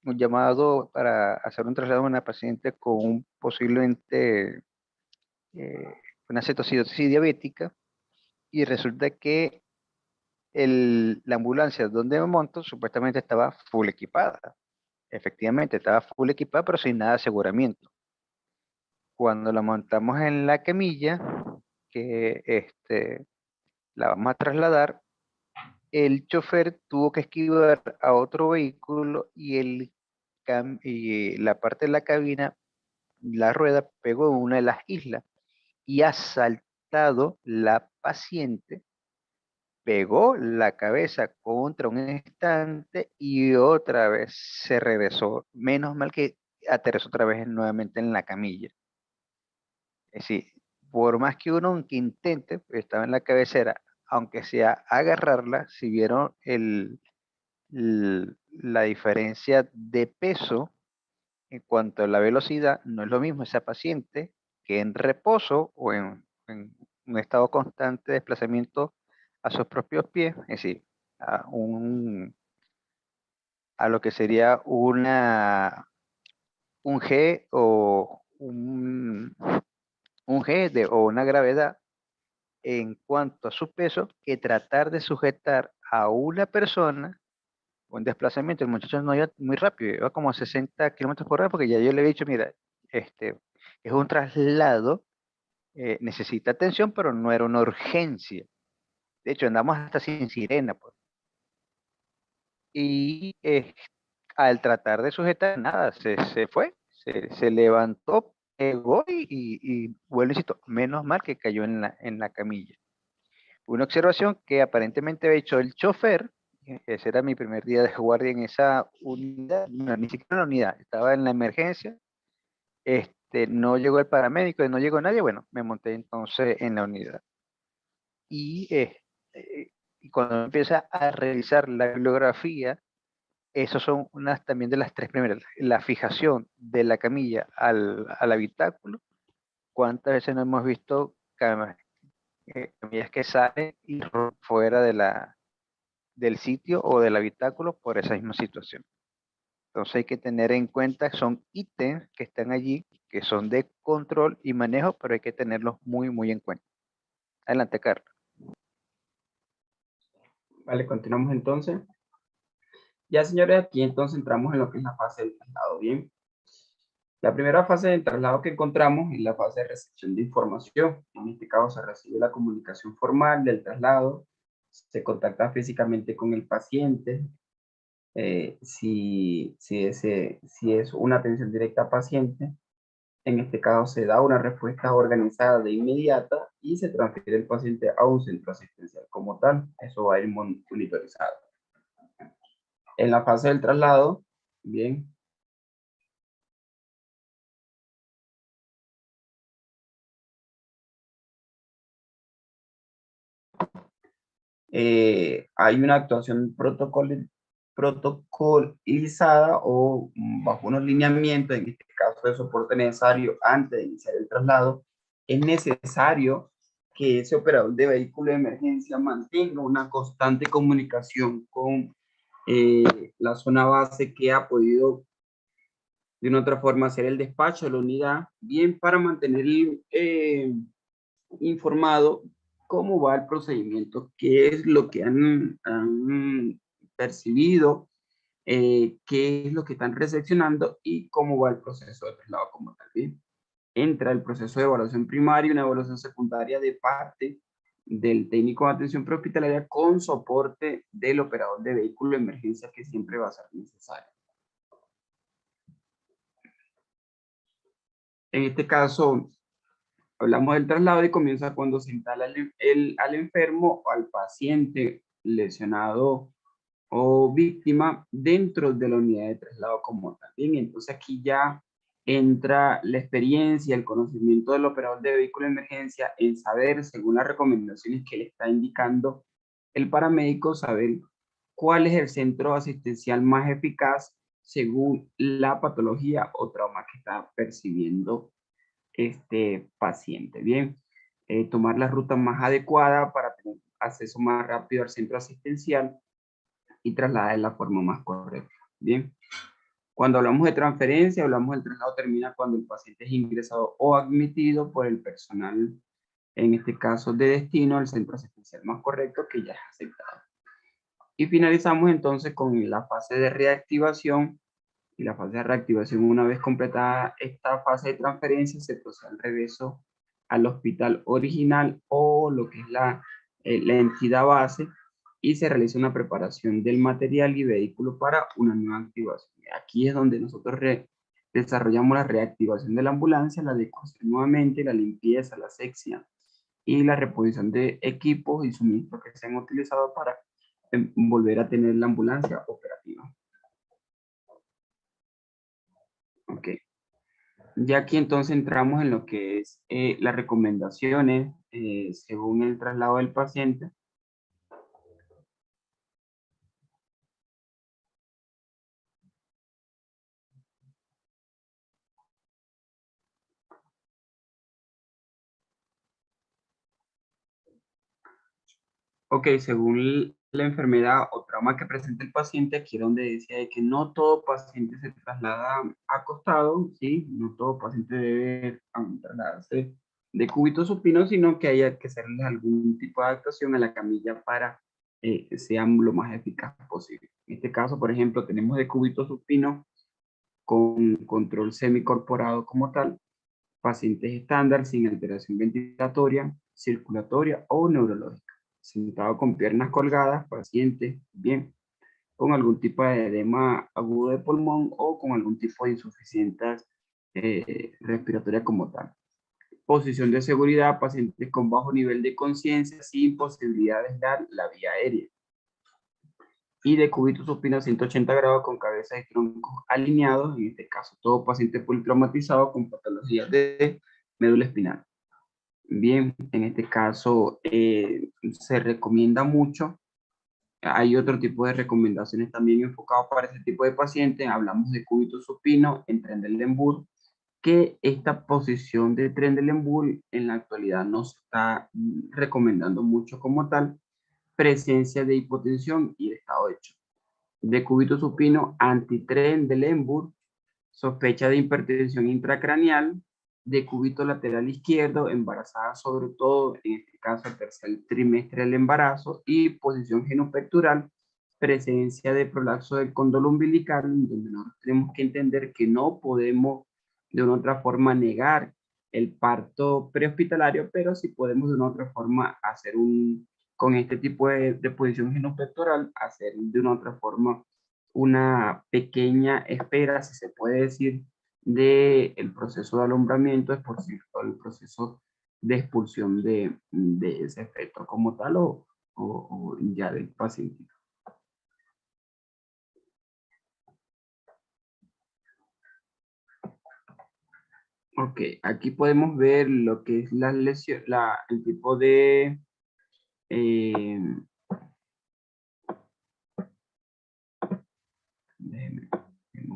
un llamado para hacer un traslado a una paciente con un posiblemente eh, una cetocidosis diabética y resulta que la ambulancia donde me monto supuestamente estaba full equipada. Efectivamente, estaba full equipada, pero sin nada de aseguramiento. Cuando la montamos en la camilla, que la vamos a trasladar, el chofer tuvo que esquivar a otro vehículo y, y la parte de la cabina, la rueda pegó en una de las islas y ha saltado la paciente, pegó la cabeza contra un estante y otra vez se regresó. Menos mal que aterrizó otra vez nuevamente en la camilla. Es decir, por más que uno que intente, estaba en la cabecera, aunque sea agarrarla, si vieron la diferencia de peso en cuanto a la velocidad, no es lo mismo esa paciente que en reposo o en un estado constante de desplazamiento a sus propios pies, es decir, a, a lo que sería un G o un G o una gravedad en cuanto a su peso que tratar de sujetar a una persona un desplazamiento. El muchacho no iba muy rápido, iba como a 60 kilómetros por hora porque ya yo le he dicho, mira, es un traslado, necesita atención, pero no era una urgencia. De hecho, andamos hasta sin sirena, pues. Y al tratar de sujetar, nada, se fue, se levantó, pegó y bueno, insisto, menos mal que cayó en la camilla. Una observación que aparentemente había hecho el chofer, ese era mi primer día de guardia en esa unidad, no, ni siquiera en la unidad, estaba en la emergencia, no llegó el paramédico, no llegó nadie, bueno, me monté entonces en la unidad. Y, y cuando empieza a revisar la bibliografía, esos son unas también de las tres primeras, la fijación de la camilla al habitáculo, cuántas veces no hemos visto camillas que salen y fuera del sitio o del habitáculo por esa misma situación. Entonces hay que tener en cuenta, son ítems que están allí, que son de control y manejo, pero hay que tenerlos muy, muy en cuenta. Adelante, Carlos. Vale, continuamos entonces. Ya, señores, aquí entonces entramos en lo que es la fase del traslado. Bien, la primera fase del traslado que encontramos es la fase de recepción de información. En este caso se recibe la comunicación formal del traslado, se contacta físicamente con el paciente. Si es una atención directa a paciente, en este caso se da una respuesta organizada de inmediata y se transfiere el paciente a un centro asistencial como tal. Eso va a ir monitorizado. En la fase del traslado, bien, hay una actuación protocolizada o bajo unos lineamientos, en este caso de soporte necesario antes de iniciar el traslado. Es necesario que ese operador de vehículo de emergencia mantenga una constante comunicación con la zona base que ha podido de una otra forma hacer el despacho de la unidad, bien para mantener informado cómo va el procedimiento, qué es lo que han percibido, qué es lo que están recepcionando y cómo va el proceso de traslado como tal. Bien, entra el proceso de evaluación primaria y una evaluación secundaria de parte del técnico de atención prehospitalaria con soporte del operador de vehículo de emergencia, que siempre va a ser necesario. En este caso, Hablamos del traslado y comienza cuando se instala al enfermo o al paciente lesionado o víctima dentro de la unidad de traslado como tal. Bien, entonces aquí ya entra la experiencia, el conocimiento del operador de vehículo de emergencia en saber, según las recomendaciones que le está indicando el paramédico, saber cuál es el centro asistencial más eficaz según la patología o trauma que está percibiendo este paciente. Bien, tomar la ruta más adecuada para tener acceso más rápido al centro asistencial y trasladar de la forma más correcta. Bien, cuando hablamos de transferencia, hablamos del traslado termina cuando el paciente es ingresado o admitido por el personal, en este caso de destino, al centro asistencial más correcto que ya es aceptado. Y finalizamos entonces con la fase de reactivación. Y la fase de reactivación, una vez completada esta fase de transferencia, se procede al regreso al hospital original o lo que es la entidad base y se realiza una preparación del material y vehículo para una nueva activación. Aquí es donde nosotros desarrollamos la reactivación de la ambulancia, la adecuación nuevamente, la limpieza, la sección y la reposición de equipos y suministros que se han utilizado para volver a tener la ambulancia operativa. Ok. Ya aquí entonces entramos en lo que es las recomendaciones según el traslado del paciente. Ok, según la enfermedad o trauma que presenta el paciente, aquí es donde decía de que no todo paciente se traslada acostado, ¿sí? No todo paciente debe trasladarse de cúbito supino, sino que haya que hacerle algún tipo de adaptación a la camilla para que sean lo más eficaz posible. En este caso, por ejemplo, tenemos de cúbito supino con control semicorporado como tal, pacientes estándar sin alteración ventilatoria, circulatoria o neurológica. Sentado con piernas colgadas, pacientes bien, con algún tipo de edema agudo de pulmón o con algún tipo de insuficiencia respiratoria como tal. Posición de seguridad, pacientes con bajo nivel de conciencia sin posibilidad de dar la vía aérea. Y de cúbito supino a 180 grados con cabeza y troncos alineados, en este caso todo paciente politraumatizado con patologías de médula espinal. Bien, en este caso se recomienda mucho. Hay otro tipo de recomendaciones también enfocadas para este tipo de pacientes. Hablamos de cúbito supino en Trendelenburg, que esta posición de Trendelenburg en la actualidad no se está recomendando mucho como tal, presencia de hipotensión y estado de hecho. De cúbito supino anti-Trendelenburg, sospecha de hipertensión intracraneal, de cúbito lateral izquierdo, embarazada sobre todo, en este caso el tercer trimestre del embarazo, y posición genopectoral, presencia de prolapso del cóndilo umbilical, donde nosotros tenemos que entender que no podemos de una otra forma negar el parto prehospitalario, pero sí podemos de una otra forma hacer con este tipo de posición genopectoral, hacer de una otra forma una pequeña espera, si se puede decir, del proceso de alumbramiento, es por cierto, el proceso de expulsión de ese efecto como tal o ya del paciente. Ok, aquí podemos ver lo que es la lesión, el tipo de... déjenme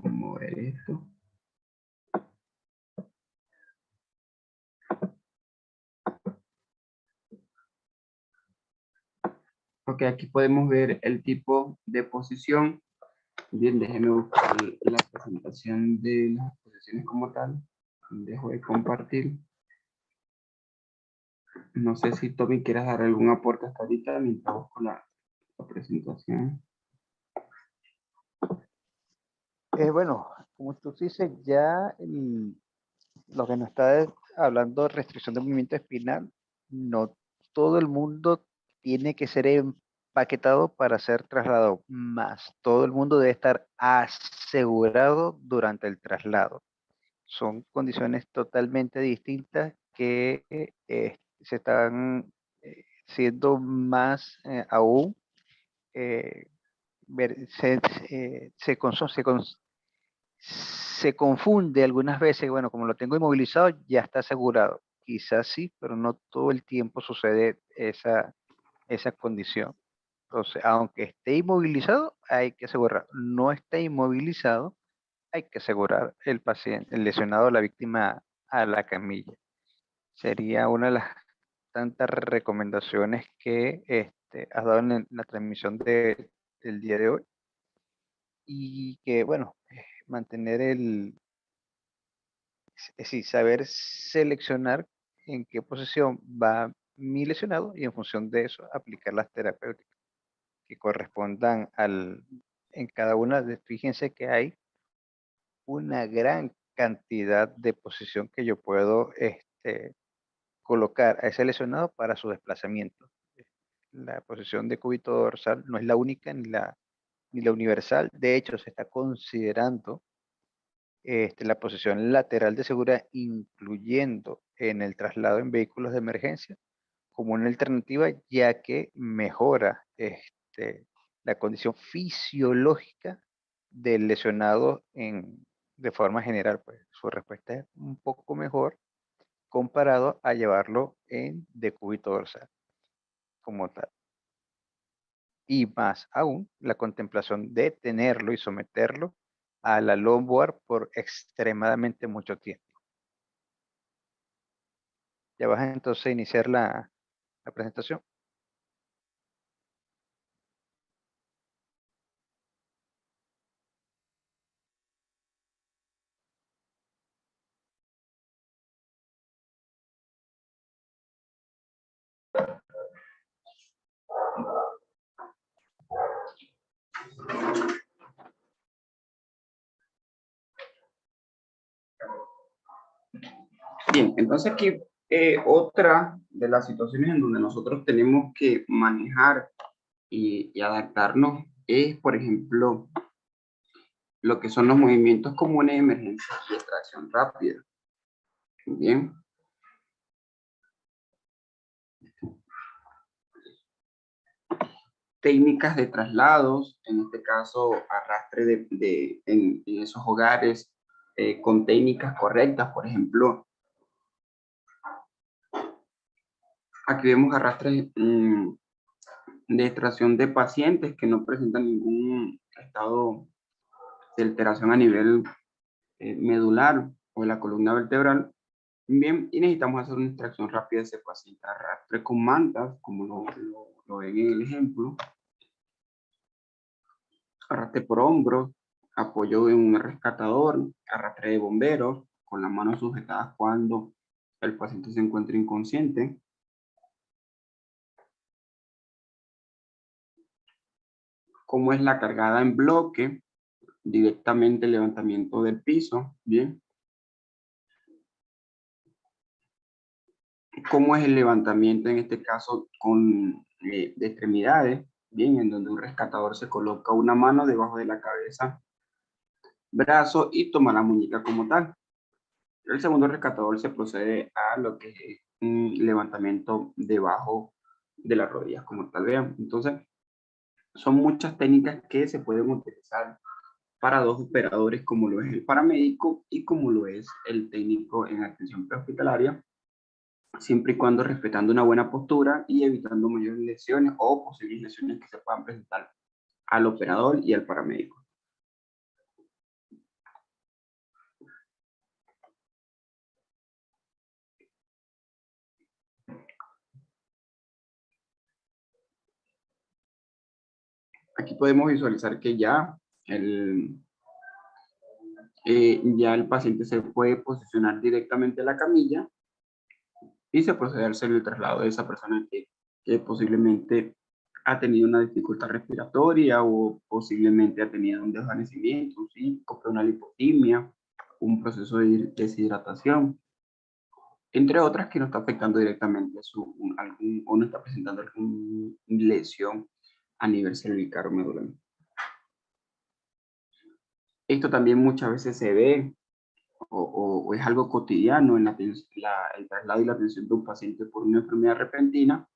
mover esto. Ok, aquí podemos ver el tipo de posición. Bien, déjenme buscar la presentación de las posiciones como tal. Dejo de compartir. No sé si Tommy quieras dar algún aporte hasta ahorita mientras busco la presentación. Bueno, como tú dices, ya lo que nos está hablando de restricción de movimiento espinal, no todo el mundo tiene que ser empaquetado para ser trasladado, más todo el mundo debe estar asegurado durante el traslado. Son condiciones totalmente distintas que se están siendo más aún, se confunde algunas veces, bueno, como lo tengo inmovilizado, ya está asegurado. Quizás sí, pero no todo el tiempo sucede esa condición. Entonces, aunque esté inmovilizado, hay que asegurar. No está inmovilizado, hay que asegurar el paciente, el lesionado, la víctima a la camilla. Sería una de las tantas recomendaciones que has dado en la transmisión del día de hoy. Y que, bueno, mantener es decir, saber seleccionar en qué posición va mi lesionado y en función de eso aplicar las terapéuticas que correspondan en cada una de, fíjense que hay una gran cantidad de posición que yo puedo colocar a ese lesionado para su desplazamiento. La posición de cúbito dorsal no es la única ni la universal. De hecho, se está considerando la posición lateral de seguridad, incluyendo en el traslado en vehículos de emergencia, como una alternativa, ya que mejora la condición fisiológica del lesionado de forma general. Pues su respuesta es un poco mejor comparado a llevarlo en decúbito dorsal como tal. Y más aún, la contemplación de tenerlo y someterlo a la lumbar por extremadamente mucho tiempo. Ya vas entonces a iniciar la presentación. Bien, entonces aquí otra de las situaciones en donde nosotros tenemos que manejar y adaptarnos es, por ejemplo, lo que son los movimientos comunes de emergencia y extracción rápida. Bien. Técnicas de traslados, en este caso arrastre en esos hogares con técnicas correctas, por ejemplo, aquí vemos arrastre de extracción de pacientes que no presentan ningún estado de alteración a nivel medular o de la columna vertebral. Bien, y necesitamos hacer una extracción rápida de ese paciente. Arrastre con mantas, como lo ven en el ejemplo. Arrastre por hombros, apoyo de un rescatador, arrastre de bomberos, con las manos sujetadas cuando el paciente se encuentra inconsciente. Cómo es la cargada en bloque, directamente el levantamiento del piso, bien. Cómo es el levantamiento en este caso de extremidades, bien, en donde un rescatador se coloca una mano debajo de la cabeza, brazo y toma la muñeca como tal. El segundo rescatador se procede a lo que es un levantamiento debajo de las rodillas como tal, vean. Entonces, son muchas técnicas que se pueden utilizar para dos operadores, como lo es el paramédico y como lo es el técnico en atención prehospitalaria, siempre y cuando respetando una buena postura y evitando mayores lesiones o posibles lesiones que se puedan presentar al operador y al paramédico. Aquí podemos visualizar que ya el paciente se puede posicionar directamente en la camilla y se procede a hacer el traslado de esa persona que posiblemente ha tenido una dificultad respiratoria o posiblemente ha tenido un desvanecimiento, un síncope, una lipotimia, un proceso de deshidratación, entre otras que no está afectando directamente o no está presentando alguna lesión a nivel cervical o medular. Esto también muchas veces se ve o es algo cotidiano en el traslado y la atención de un paciente por una enfermedad repentina,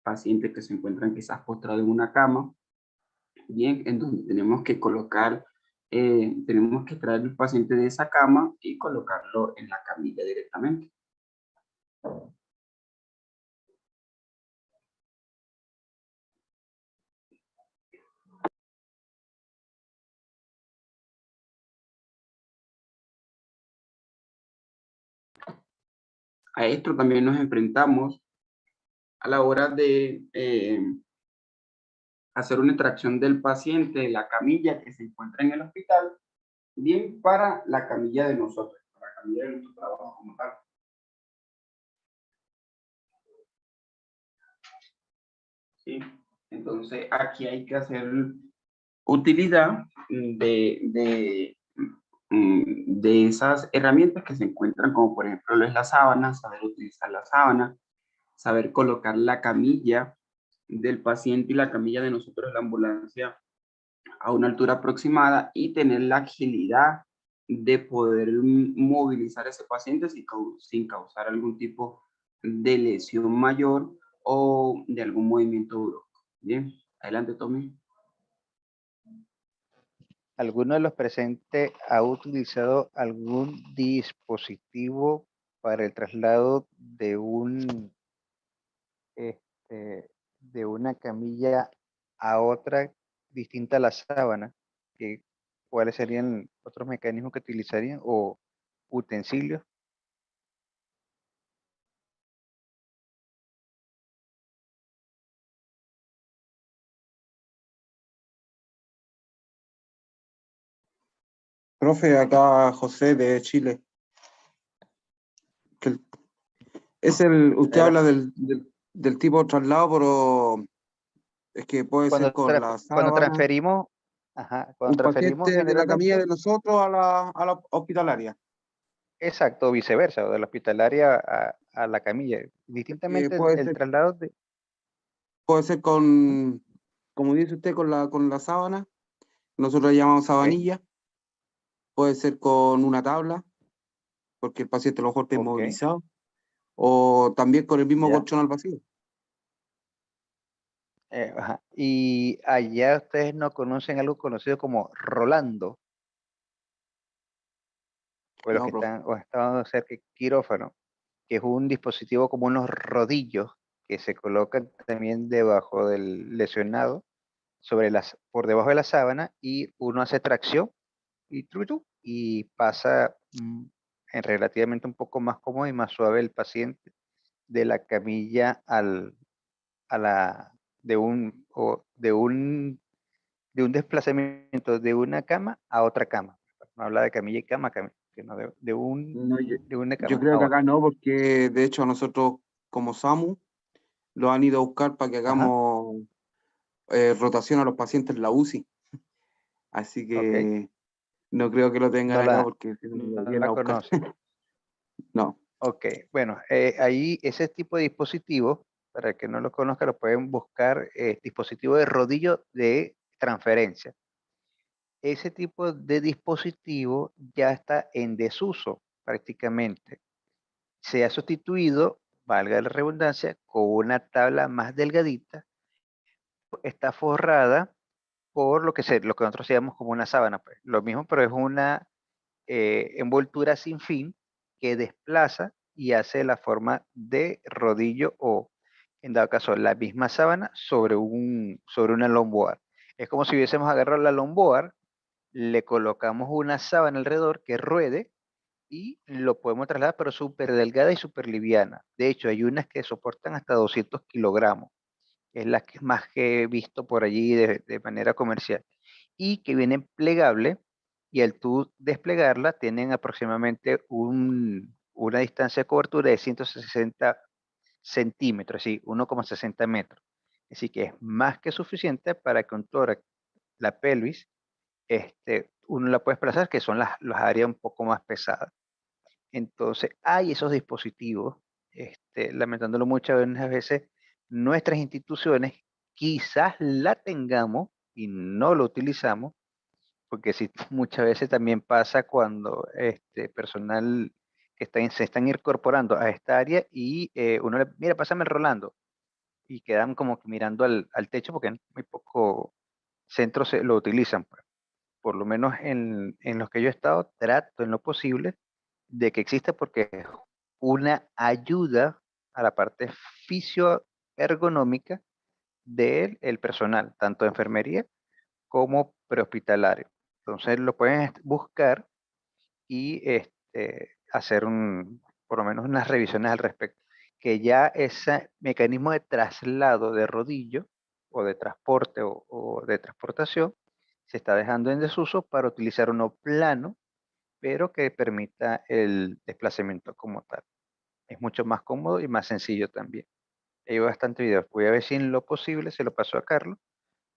paciente que se encuentran quizás postrado en una cama, bien, en donde tenemos que colocar, tenemos que traer el paciente de esa cama y colocarlo en la camilla directamente. A esto también nos enfrentamos a la hora de hacer una extracción del paciente de la camilla que se encuentra en el hospital, bien para la camilla de nosotros, para la camilla de nuestro trabajo como tal. ¿Sí? Entonces aquí hay que hacer utilidad de esas herramientas que se encuentran, como por ejemplo es la sábana, saber utilizar la sábana, saber colocar la camilla del paciente y la camilla de nosotros, la ambulancia, a una altura aproximada y tener la agilidad de poder movilizar a ese paciente sin causar algún tipo de lesión mayor o de algún movimiento brusco. Bien, adelante, Tommy. ¿Alguno de los presentes ha utilizado algún dispositivo para el traslado de una camilla a otra distinta a la sábana? ¿Cuáles serían otros mecanismos que utilizarían o utensilios? Profe, acá José de Chile. Usted habla del tipo de traslado, pero es que puede ser con la Cuando sábana, transferimos, cuando un transferimos paciente de la camilla generalmente, de nosotros a la hospitalaria. exacto, viceversa, o de la hospitalaria a la camilla. Distintamente el traslado de... Puede ser con, como dice usted, con la sábana, nosotros le llamamos sabanilla. Puede ser con una tabla, porque el paciente a lo mejor está inmovilizado, o también con el mismo colchón al vacío. Y allá ustedes no conocen algo conocido como Rolando, o los No, que profe. están cerca de quirófano, que es un dispositivo como unos rodillos que se colocan también debajo del lesionado, por debajo de la sábana, y uno hace tracción y pasa en relativamente un poco más cómodo y más suave el paciente de la camilla a la de un desplazamiento de una cama a otra cama. No habla de camilla y cama, sino No, de una yo cama creo a que acá otra. no, porque de hecho nosotros como SAMU lo han ido a buscar para que Ajá, hagamos rotación a los pacientes en la UCI. Así ok. que no creo que lo tengan No acá la, porque si no lo no vienen a la buscar. conoce. No. Ok, bueno, ahí ese tipo de dispositivos, para el que no lo conozca, lo pueden buscar, dispositivo de rodillo de transferencia. Ese tipo de dispositivo ya está en desuso prácticamente. Se ha sustituido, valga la redundancia, con una tabla más delgadita. Está forrada por lo que nosotros llamamos como una sábana, pues. Lo mismo, pero es una envoltura sin fin que desplaza y hace la forma de rodillo o, en dado caso, la misma sábana sobre una lomboard. Es como si hubiésemos agarrado la lomboard, le colocamos una sábana alrededor que ruede y lo podemos trasladar, pero súper delgada y súper liviana. De hecho, hay unas que soportan hasta 200 kilogramos. Es la que más que he visto por allí de manera comercial. Y que vienen plegables y al tú desplegarla tienen aproximadamente una distancia de cobertura de 160 centímetros, así 1,60 metros. Así que es más que suficiente para que un tórax, la pelvis, uno la puede desplazar, que son las áreas un poco más pesadas. Entonces, hay esos dispositivos, lamentándolo muchas veces, nuestras instituciones quizás la tengamos y no lo utilizamos, porque sí, muchas veces también pasa cuando personal que se están incorporando a esta área y uno le, mira, pásame el Rolando, y quedan como que mirando al techo porque muy poco centros lo utilizan, pues. Por lo menos en los que yo he estado, trato en lo posible de que exista porque es una ayuda a la parte fisioergonómica del el personal, tanto de enfermería como prehospitalario. Entonces lo pueden buscar y hacer por lo menos unas revisiones al respecto. Que ya ese mecanismo de traslado de rodillo o de transporte o de transportación se está dejando en desuso para utilizar uno plano, pero que permita el desplazamiento como tal. Es mucho más cómodo y más sencillo también. Hay bastante videos. Voy a ver si en lo posible se lo paso a Carlos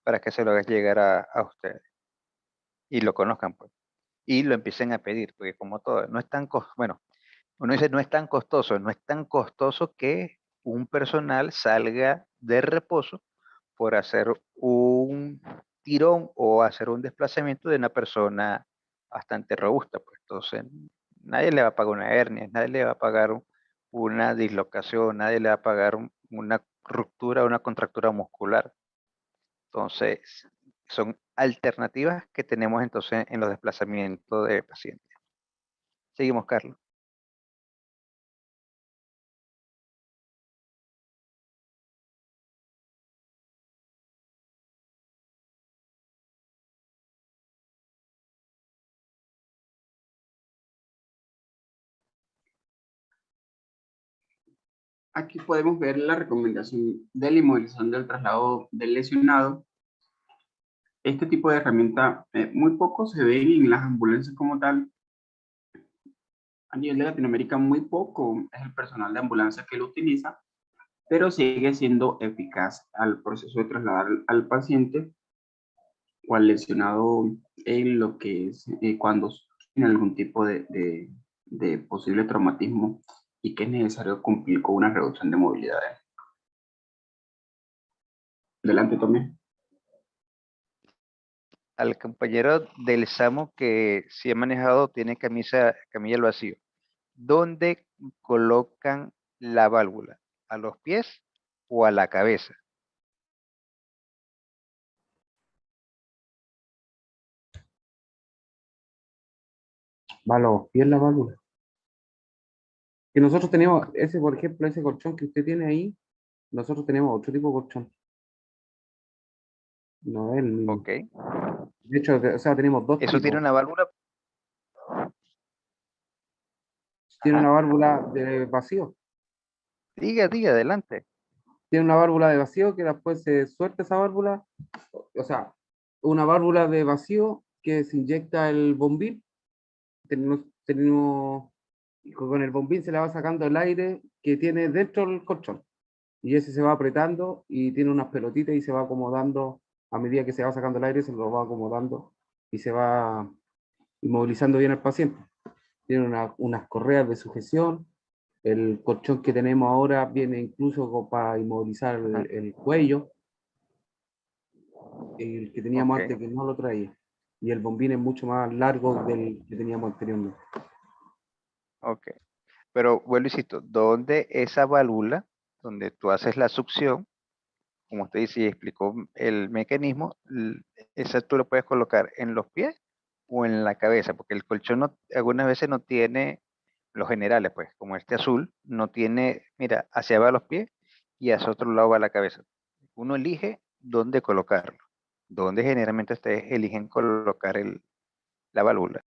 para que se lo haga llegar a ustedes y lo conozcan, pues. Y lo empiecen a pedir, porque como todo, no es tan bueno, uno dice no es tan costoso que un personal salga de reposo por hacer un tirón o hacer un desplazamiento de una persona bastante robusta, pues. Entonces, nadie le va a pagar una hernia, nadie le va a pagar una dislocación, nadie le va a pagar una ruptura o una contractura muscular. Entonces, son alternativas que tenemos entonces en los desplazamientos de pacientes. Seguimos, Carlos. Aquí podemos ver la recomendación de la inmovilización del traslado del lesionado. Este tipo de herramienta muy poco se ve en las ambulancias como tal. A nivel de Latinoamérica muy poco es el personal de ambulancia que lo utiliza, pero sigue siendo eficaz al proceso de trasladar al paciente o al lesionado en lo que es cuando tiene algún tipo de posible traumatismo y que es necesario cumplir con una reducción de movilidad. Adelante, Tomé. Al compañero del SAMO que si ha manejado tiene camilla al vacío. ¿Dónde colocan la válvula? ¿A los pies o a la cabeza? Va a los pies la válvula. Que nosotros tenemos, ese, por ejemplo, ese colchón que usted tiene ahí, nosotros tenemos otro tipo de colchón. No es el mismo. Ok. De hecho, o sea, tenemos dos Eso tiene tipos. una válvula. Tiene una Ajá. válvula de vacío. Diga, adelante. Tiene una válvula de vacío que después se suelta esa válvula. O sea, una válvula de vacío que se inyecta el bombín. Y con el bombín se le va sacando el aire que tiene dentro del colchón. Y ese se va apretando y tiene unas pelotitas y se va acomodando a medida que se va sacando el aire, se lo va acomodando y se va inmovilizando bien al paciente. Tiene unas correas de sujeción. El colchón que tenemos ahora viene incluso para inmovilizar el cuello. El que teníamos Ok, antes que no lo traía. Y el bombín es mucho más largo del que teníamos anteriormente. ok. Pero vuelvo y cito, ¿dónde esa válvula, donde tú haces la succión, como usted dice y explicó el mecanismo, esa tú lo puedes colocar en los pies o en la cabeza? Porque el colchón algunas veces no tiene, los generales, pues, como este azul, no tiene, mira, hacia va los pies y hacia otro lado va la cabeza. Uno elige dónde colocarlo, dónde generalmente ustedes eligen colocar la válvula.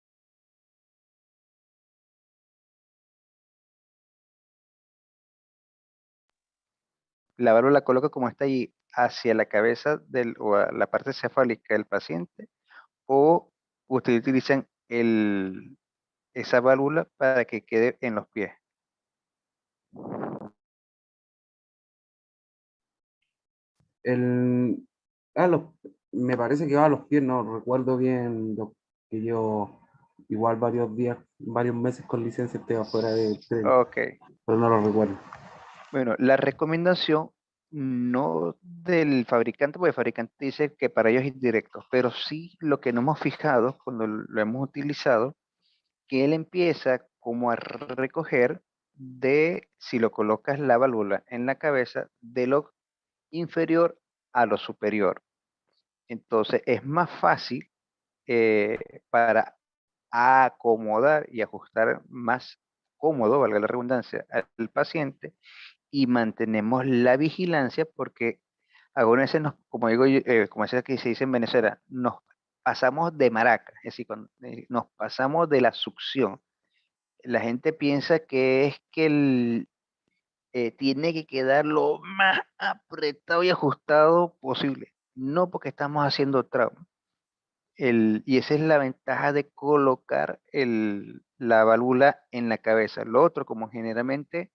La válvula la coloca como está ahí, hacia la cabeza o a la parte cefálica del paciente, o ustedes utilizan esa válvula para que quede en los pies. El, a los, me parece que va a los pies, no recuerdo bien, que yo igual varios días, varios meses con licencia estoy afuera de tren, Ok. pero no lo recuerdo. Bueno, la recomendación no del fabricante, porque el fabricante dice que para ellos es indirecto, pero sí lo que no hemos fijado cuando lo hemos utilizado, que él empieza como a recoger de, si lo colocas la válvula en la cabeza, de lo inferior a lo superior. Entonces es más fácil para acomodar y ajustar más cómodo, valga la redundancia, al paciente, y mantenemos la vigilancia porque algunas veces nos, como digo, como decía que se dice en Venezuela, nos pasamos de maraca, es decir, nos pasamos de la succión. La gente piensa que es que tiene que quedar lo más apretado y ajustado posible. No, porque estamos haciendo trauma. Y esa es la ventaja de colocar la válvula en la cabeza. Lo otro, como generalmente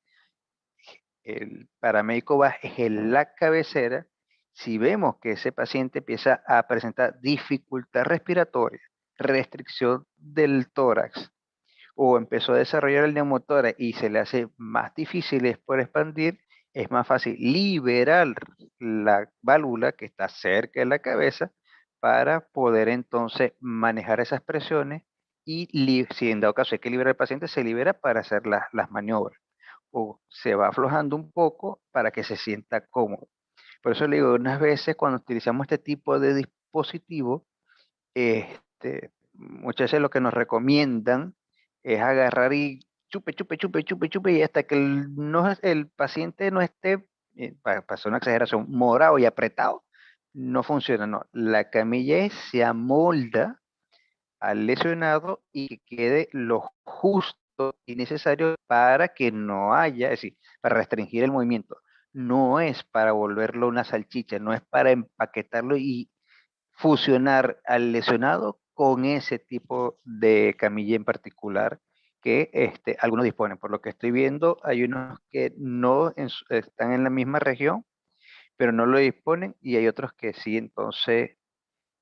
el paramédico va en la cabecera, si vemos que ese paciente empieza a presentar dificultad respiratoria, restricción del tórax, o empezó a desarrollar el neumotórax y se le hace más difícil por expandir, es más fácil liberar la válvula que está cerca de la cabeza para poder entonces manejar esas presiones y si en dado caso hay que liberar al paciente, se libera para hacer las maniobras o se va aflojando un poco para que se sienta cómodo. Por eso le digo, unas veces cuando utilizamos este tipo de dispositivo, muchas veces lo que nos recomiendan es agarrar y chupe, chupe, chupe, chupe, chupe, y hasta que el paciente no esté, para hacer una exageración, morado y apretado, no funciona, no. La camilla se amolda al lesionado y que quede lo justo y necesario para que no haya, es decir, para restringir el movimiento. No es para volverlo una salchicha, no es para empaquetarlo y fusionar al lesionado con ese tipo de camilla en particular que algunos disponen. Por lo que estoy viendo, hay unos que no están en la misma región, pero no lo disponen, y hay otros que sí. Entonces,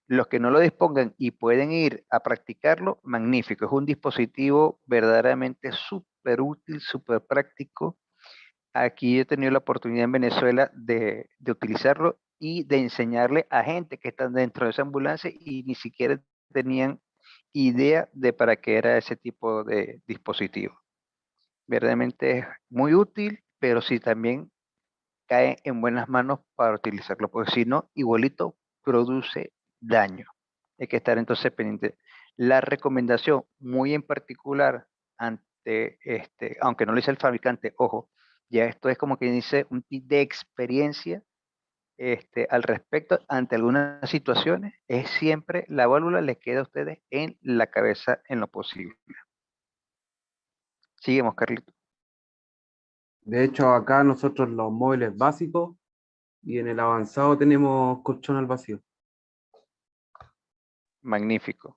los que no lo dispongan y pueden ir a practicarlo, magnífico. Es un dispositivo verdaderamente súper útil, súper práctico. Aquí he tenido la oportunidad en Venezuela de utilizarlo y de enseñarle a gente que están dentro de esa ambulancia y ni siquiera tenían idea de para qué era ese tipo de dispositivo. Verdaderamente es muy útil, pero sí también cae en buenas manos para utilizarlo, porque si no, igualito produce daño. Hay que estar entonces pendiente. La recomendación muy en particular ante aunque no lo dice el fabricante, ojo, ya esto es como que dice un tip de experiencia al respecto ante algunas situaciones, es siempre la válvula le queda a ustedes en la cabeza en lo posible. Seguimos, Carlito. De hecho, acá nosotros los móviles básicos y en el avanzado tenemos colchón al vacío. Magnífico.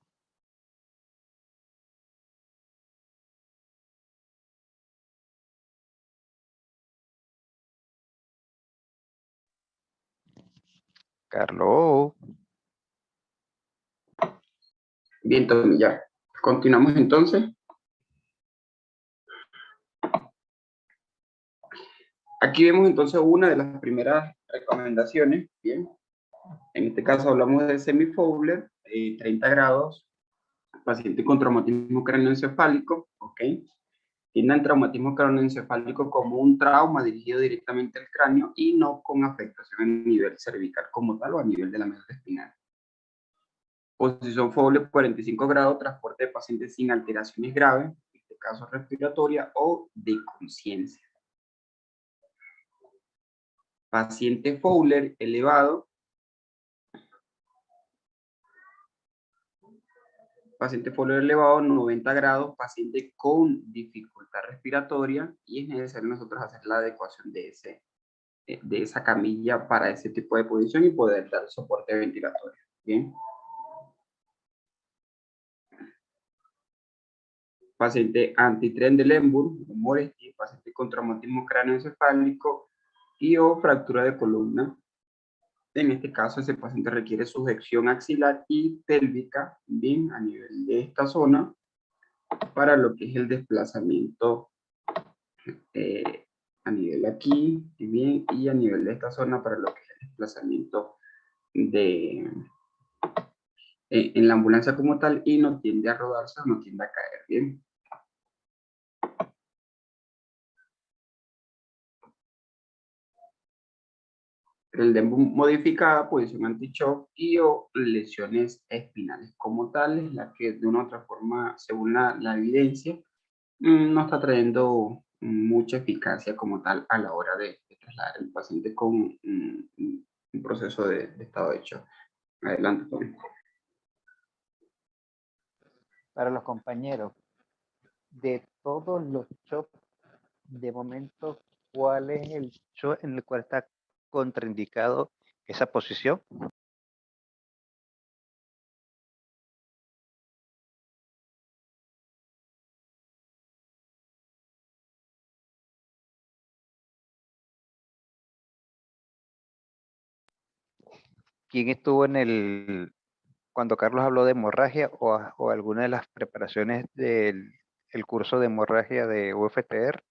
Carlos. Bien, Tommy, ya. Continuamos entonces. Aquí vemos entonces una de las primeras recomendaciones. Bien. En este caso hablamos de semi-Fowler, 30 grados, paciente con traumatismo craneoencefálico, ¿ok? Tienen traumatismo craneoencefálico como un trauma dirigido directamente al cráneo y no con afectación a nivel cervical como tal o a nivel de la médula espinal. Posición Fowler 45 grados, transporte de pacientes sin alteraciones graves, en este caso respiratoria o de conciencia. Paciente Fowler elevado. Paciente Fowler elevado, 90 grados, paciente con dificultad respiratoria, y es necesario nosotros hacer la adecuación de esa camilla para ese tipo de posición y poder dar soporte ventilatorio. Bien. Paciente antitren de Lemburg, paciente con traumatismo craneoencefálico y o fractura de columna. En este caso, ese paciente requiere sujeción axilar y pélvica, bien, a nivel de esta zona, para lo que es el desplazamiento a nivel aquí, bien, y a nivel de esta zona para lo que es el desplazamiento de en la ambulancia como tal, y no tiende a rodarse o no tiende a caer, bien. El de modificada posición anti-shock y o lesiones espinales como tales, la que de una u otra forma, según la evidencia, no está trayendo mucha eficacia como tal a la hora de trasladar al paciente con un proceso de estado de shock. Adelante, Tony. Para los compañeros, de todos los shocks, de momento, ¿cuál es el shock en el cual está contraindicado esa posición? ¿Quién estuvo cuando Carlos habló de hemorragia o alguna de las preparaciones del el curso de hemorragia de UFTR?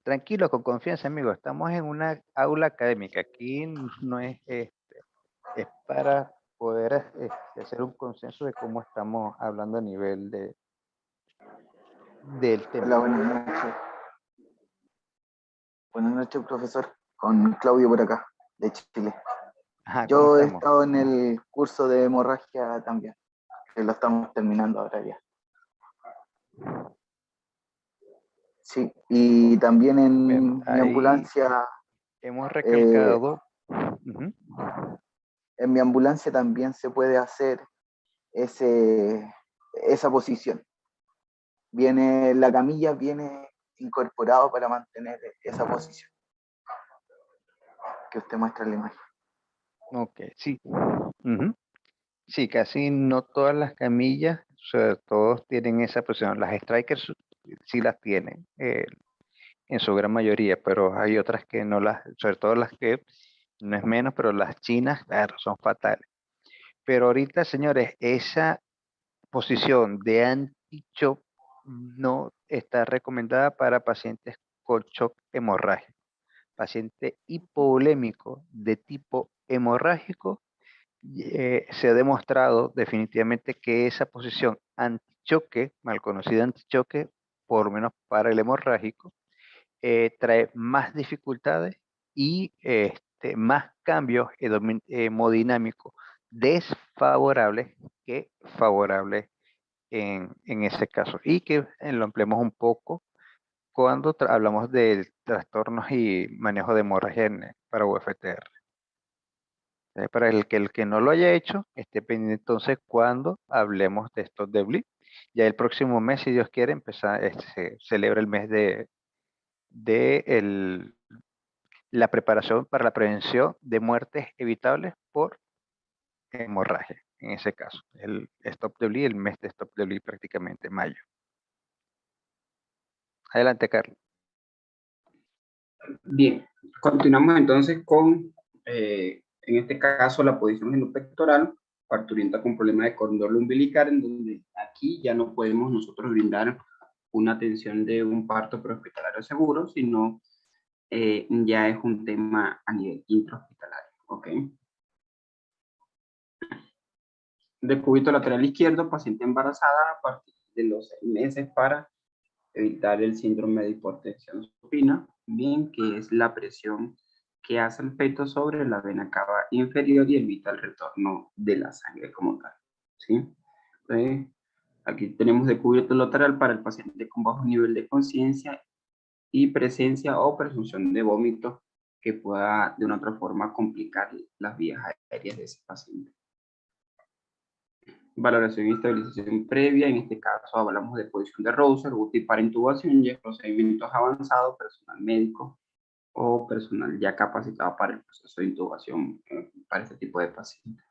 Tranquilo, con confianza, amigo. Estamos en una aula académica. Aquí no es, es para poder hacer un consenso de cómo estamos hablando a nivel del tema. Hola, buenas noches. Buenas noches, profesor. Con Claudio por acá, de Chile. Ajá, Yo he estamos? estado en el curso de hemorragia también, que lo estamos terminando ahora ya. Sí, y también en Bueno, mi ambulancia. Hemos recalcado. En mi ambulancia también se puede hacer esa posición. La camilla viene incorporado para mantener esa posición que usted muestra en la imagen. Ok, sí. Sí, casi no todas las camillas, o sea, todos tienen esa posición. Las strikers sí las tienen, en su gran mayoría, pero hay otras que no las, sobre todo las que no es menos, pero las chinas, claro, son fatales. Pero ahorita, señores, esa posición de anti-shock no está recomendada para pacientes con shock hemorrágico. Paciente hipovolémico de tipo hemorrágico, se ha demostrado definitivamente que esa posición antichoque, mal conocida antichoque, por lo menos para el hemorrágico, trae más dificultades y más cambios hemodinámicos desfavorables que favorables en ese caso. Y que lo empleemos un poco cuando hablamos de trastornos y manejo de hemorragia para UFTR. Para el que no lo haya hecho, esté pendiente entonces cuando hablemos de estos de BLIP. Ya el próximo mes, si Dios quiere, se celebra el mes de la preparación para la prevención de muertes evitables por hemorragia. En ese caso, el Stop the Bleed, el mes de Stop the Bleed prácticamente, mayo. Adelante, Carlos. Bien, continuamos entonces con, en este caso, la posición genopectoral, parturienta con problema de cordón umbilical, en donde aquí ya no podemos nosotros brindar una atención de un parto prehospitalario seguro, sino ya es un tema a nivel intrahospitalario, ¿ok? Decúbito lateral izquierdo, paciente embarazada a partir de los 6 meses para evitar el síndrome de hipotensión supina, bien, que es la presión que hace el feto sobre la vena cava inferior y evita el retorno de la sangre como tal, ¿sí? Entonces, aquí tenemos decúbito lateral para el paciente con bajo nivel de conciencia y presencia o presunción de vómito que pueda de una otra forma complicar las vías aéreas de ese paciente. Valoración y estabilización previa, en este caso hablamos de posición de Rouser, UTI para intubación y procedimientos avanzados, personal médico o personal ya capacitado para el proceso de intubación para este tipo de pacientes.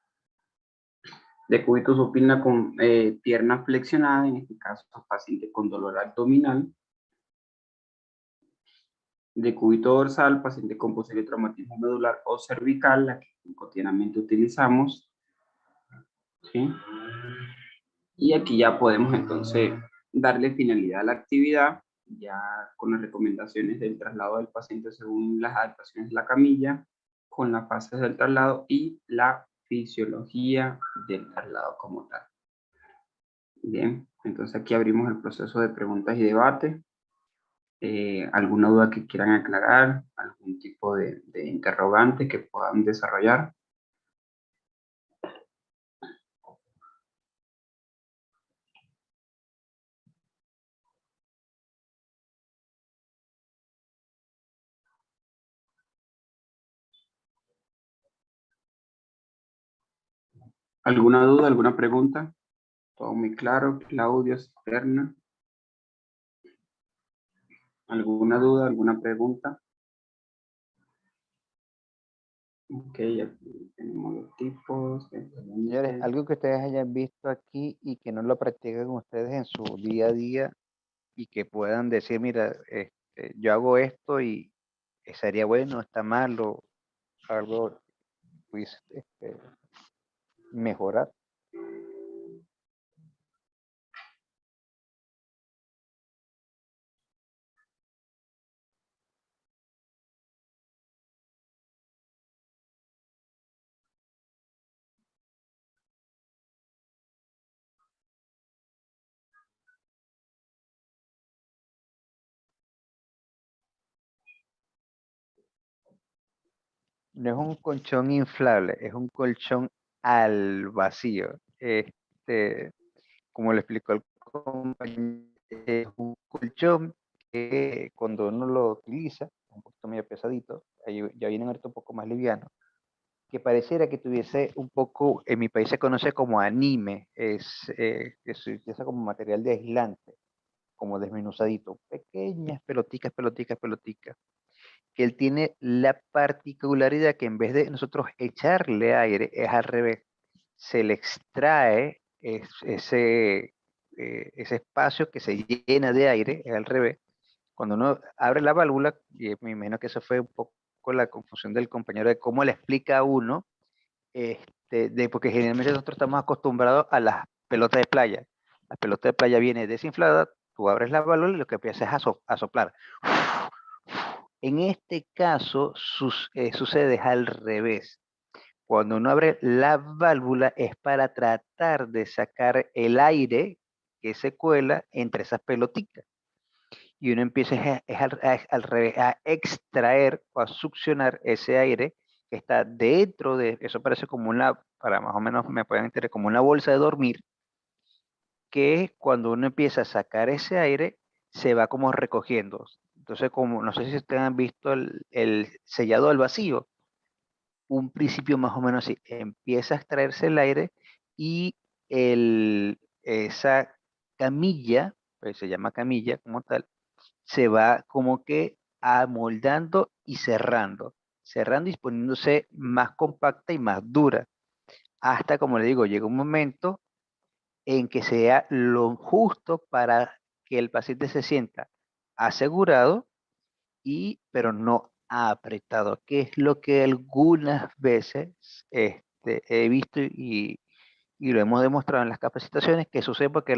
Decúbito supina con pierna flexionada, en este caso paciente con dolor abdominal. Decúbito dorsal, paciente con posible traumatismo medular o cervical, la que cotidianamente utilizamos. ¿Sí? Y aquí ya podemos entonces darle finalidad a la actividad, ya con las recomendaciones del traslado del paciente según las adaptaciones de la camilla, con las fases del traslado y la fisiología del traslado como tal. Bien, entonces aquí abrimos el proceso de preguntas y debate. ¿Alguna duda que quieran aclarar? ¿Algún tipo de interrogante que puedan desarrollar? ¿Alguna duda, alguna pregunta? Todo muy claro. Claudio, Cisterna. ¿Alguna duda, alguna pregunta? Ok, aquí tenemos los tipos. Señores, algo que ustedes hayan visto aquí y que no lo practiquen ustedes en su día a día y que puedan decir, mira, yo hago esto y sería bueno, está mal o algo, pues, mejorar. No es un colchón inflable, es un colchón al vacío. Como le explicó el compañero, es un colchón que cuando uno lo utiliza, es un poquito medio pesadito, ahí ya viene ahorita un poco más liviano, que pareciera que tuviese un poco, en mi país se conoce como anime, que se utiliza como material de aislante, como desmenuzadito, pequeñas peloticas, peloticas, peloticas, que él tiene la particularidad que en vez de nosotros echarle aire, es al revés, se le extrae ese espacio que se llena de aire, es al revés. Cuando uno abre la válvula, y me imagino que eso fue un poco la confusión del compañero de cómo le explica a uno, porque generalmente nosotros estamos acostumbrados a las pelotas de playa. La pelota de playa viene desinflada, tú abres la válvula y lo que empiezas es a soplar. En este caso sucede al revés. Cuando uno abre la válvula es para tratar de sacar el aire que se cuela entre esas pelotitas. Y uno empieza al revés, a extraer o a succionar ese aire que está dentro de, eso parece como una, para más o menos me pueden entender, como una bolsa de dormir, que cuando uno empieza a sacar ese aire, se va como recogiendo. Entonces, como no sé si ustedes han visto el sellado al vacío, un principio más o menos así, empieza a extraerse el aire y esa camilla, pues se llama camilla como tal, se va como que amoldando y cerrando y poniéndose más compacta y más dura, hasta como le digo, llega un momento en que sea lo justo para que el paciente se sienta asegurado pero no apretado, que es lo que algunas veces he visto y lo hemos demostrado en las capacitaciones, que sucede porque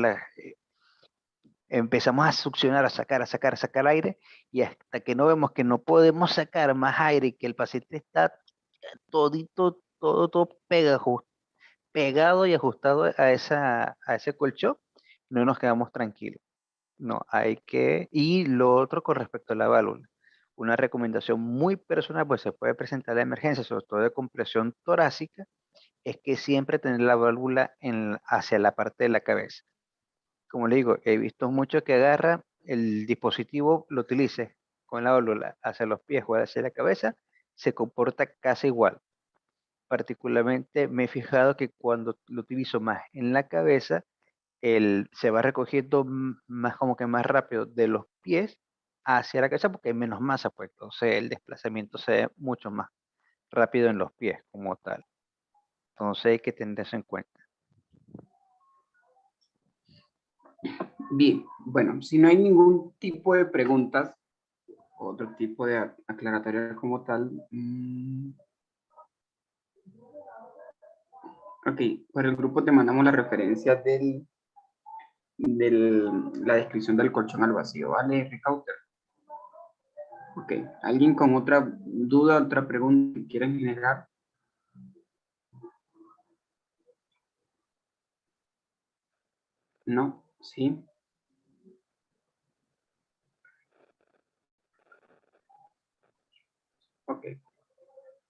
empezamos a succionar, a sacar aire, y hasta que no vemos que no podemos sacar más aire y que el paciente está todito, todo pegado y ajustado a ese colchón, no nos quedamos tranquilos. No, hay que, y lo otro con respecto a la válvula, una recomendación muy personal, pues se puede presentar la emergencia, sobre todo de compresión torácica, es que siempre tener la válvula hacia la parte de la cabeza. Como le digo, he visto mucho que agarra el dispositivo, lo utilice con la válvula hacia los pies o hacia la cabeza, se comporta casi igual. Particularmente me he fijado que cuando lo utilizo más en la cabeza, se va recogiendo más como que más rápido de los pies hacia la cabeza porque hay menos masa, pues entonces el desplazamiento se ve mucho más rápido en los pies como tal. Entonces hay que tener eso en cuenta. Bien, bueno, si no hay ningún tipo de preguntas, otro tipo de aclaratoria como tal. Ok, por el grupo te mandamos la referencia del la descripción del colchón al vacío, ¿vale, Ricauter? Ok, ¿alguien con otra duda, otra pregunta que quieran generar? ¿No? ¿Sí? Ok.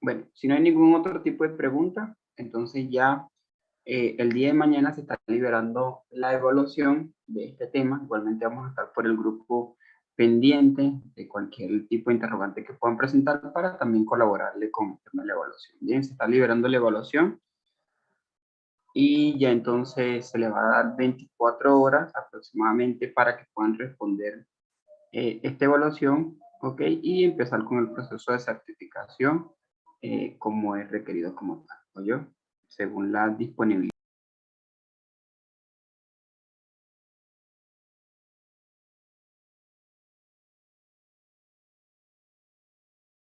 Bueno, si no hay ningún otro tipo de pregunta, entonces ya el día de mañana se está liberando la evaluación de este tema. Igualmente vamos a estar por el grupo pendiente de cualquier tipo de interrogante que puedan presentar para también colaborarle con el tema de la evaluación. Bien, se está liberando la evaluación y ya entonces se le va a dar 24 horas aproximadamente para que puedan responder esta evaluación, ¿ok? Y empezar con el proceso de certificación como es requerido como tal, ¿oyó? Según la disponibilidad.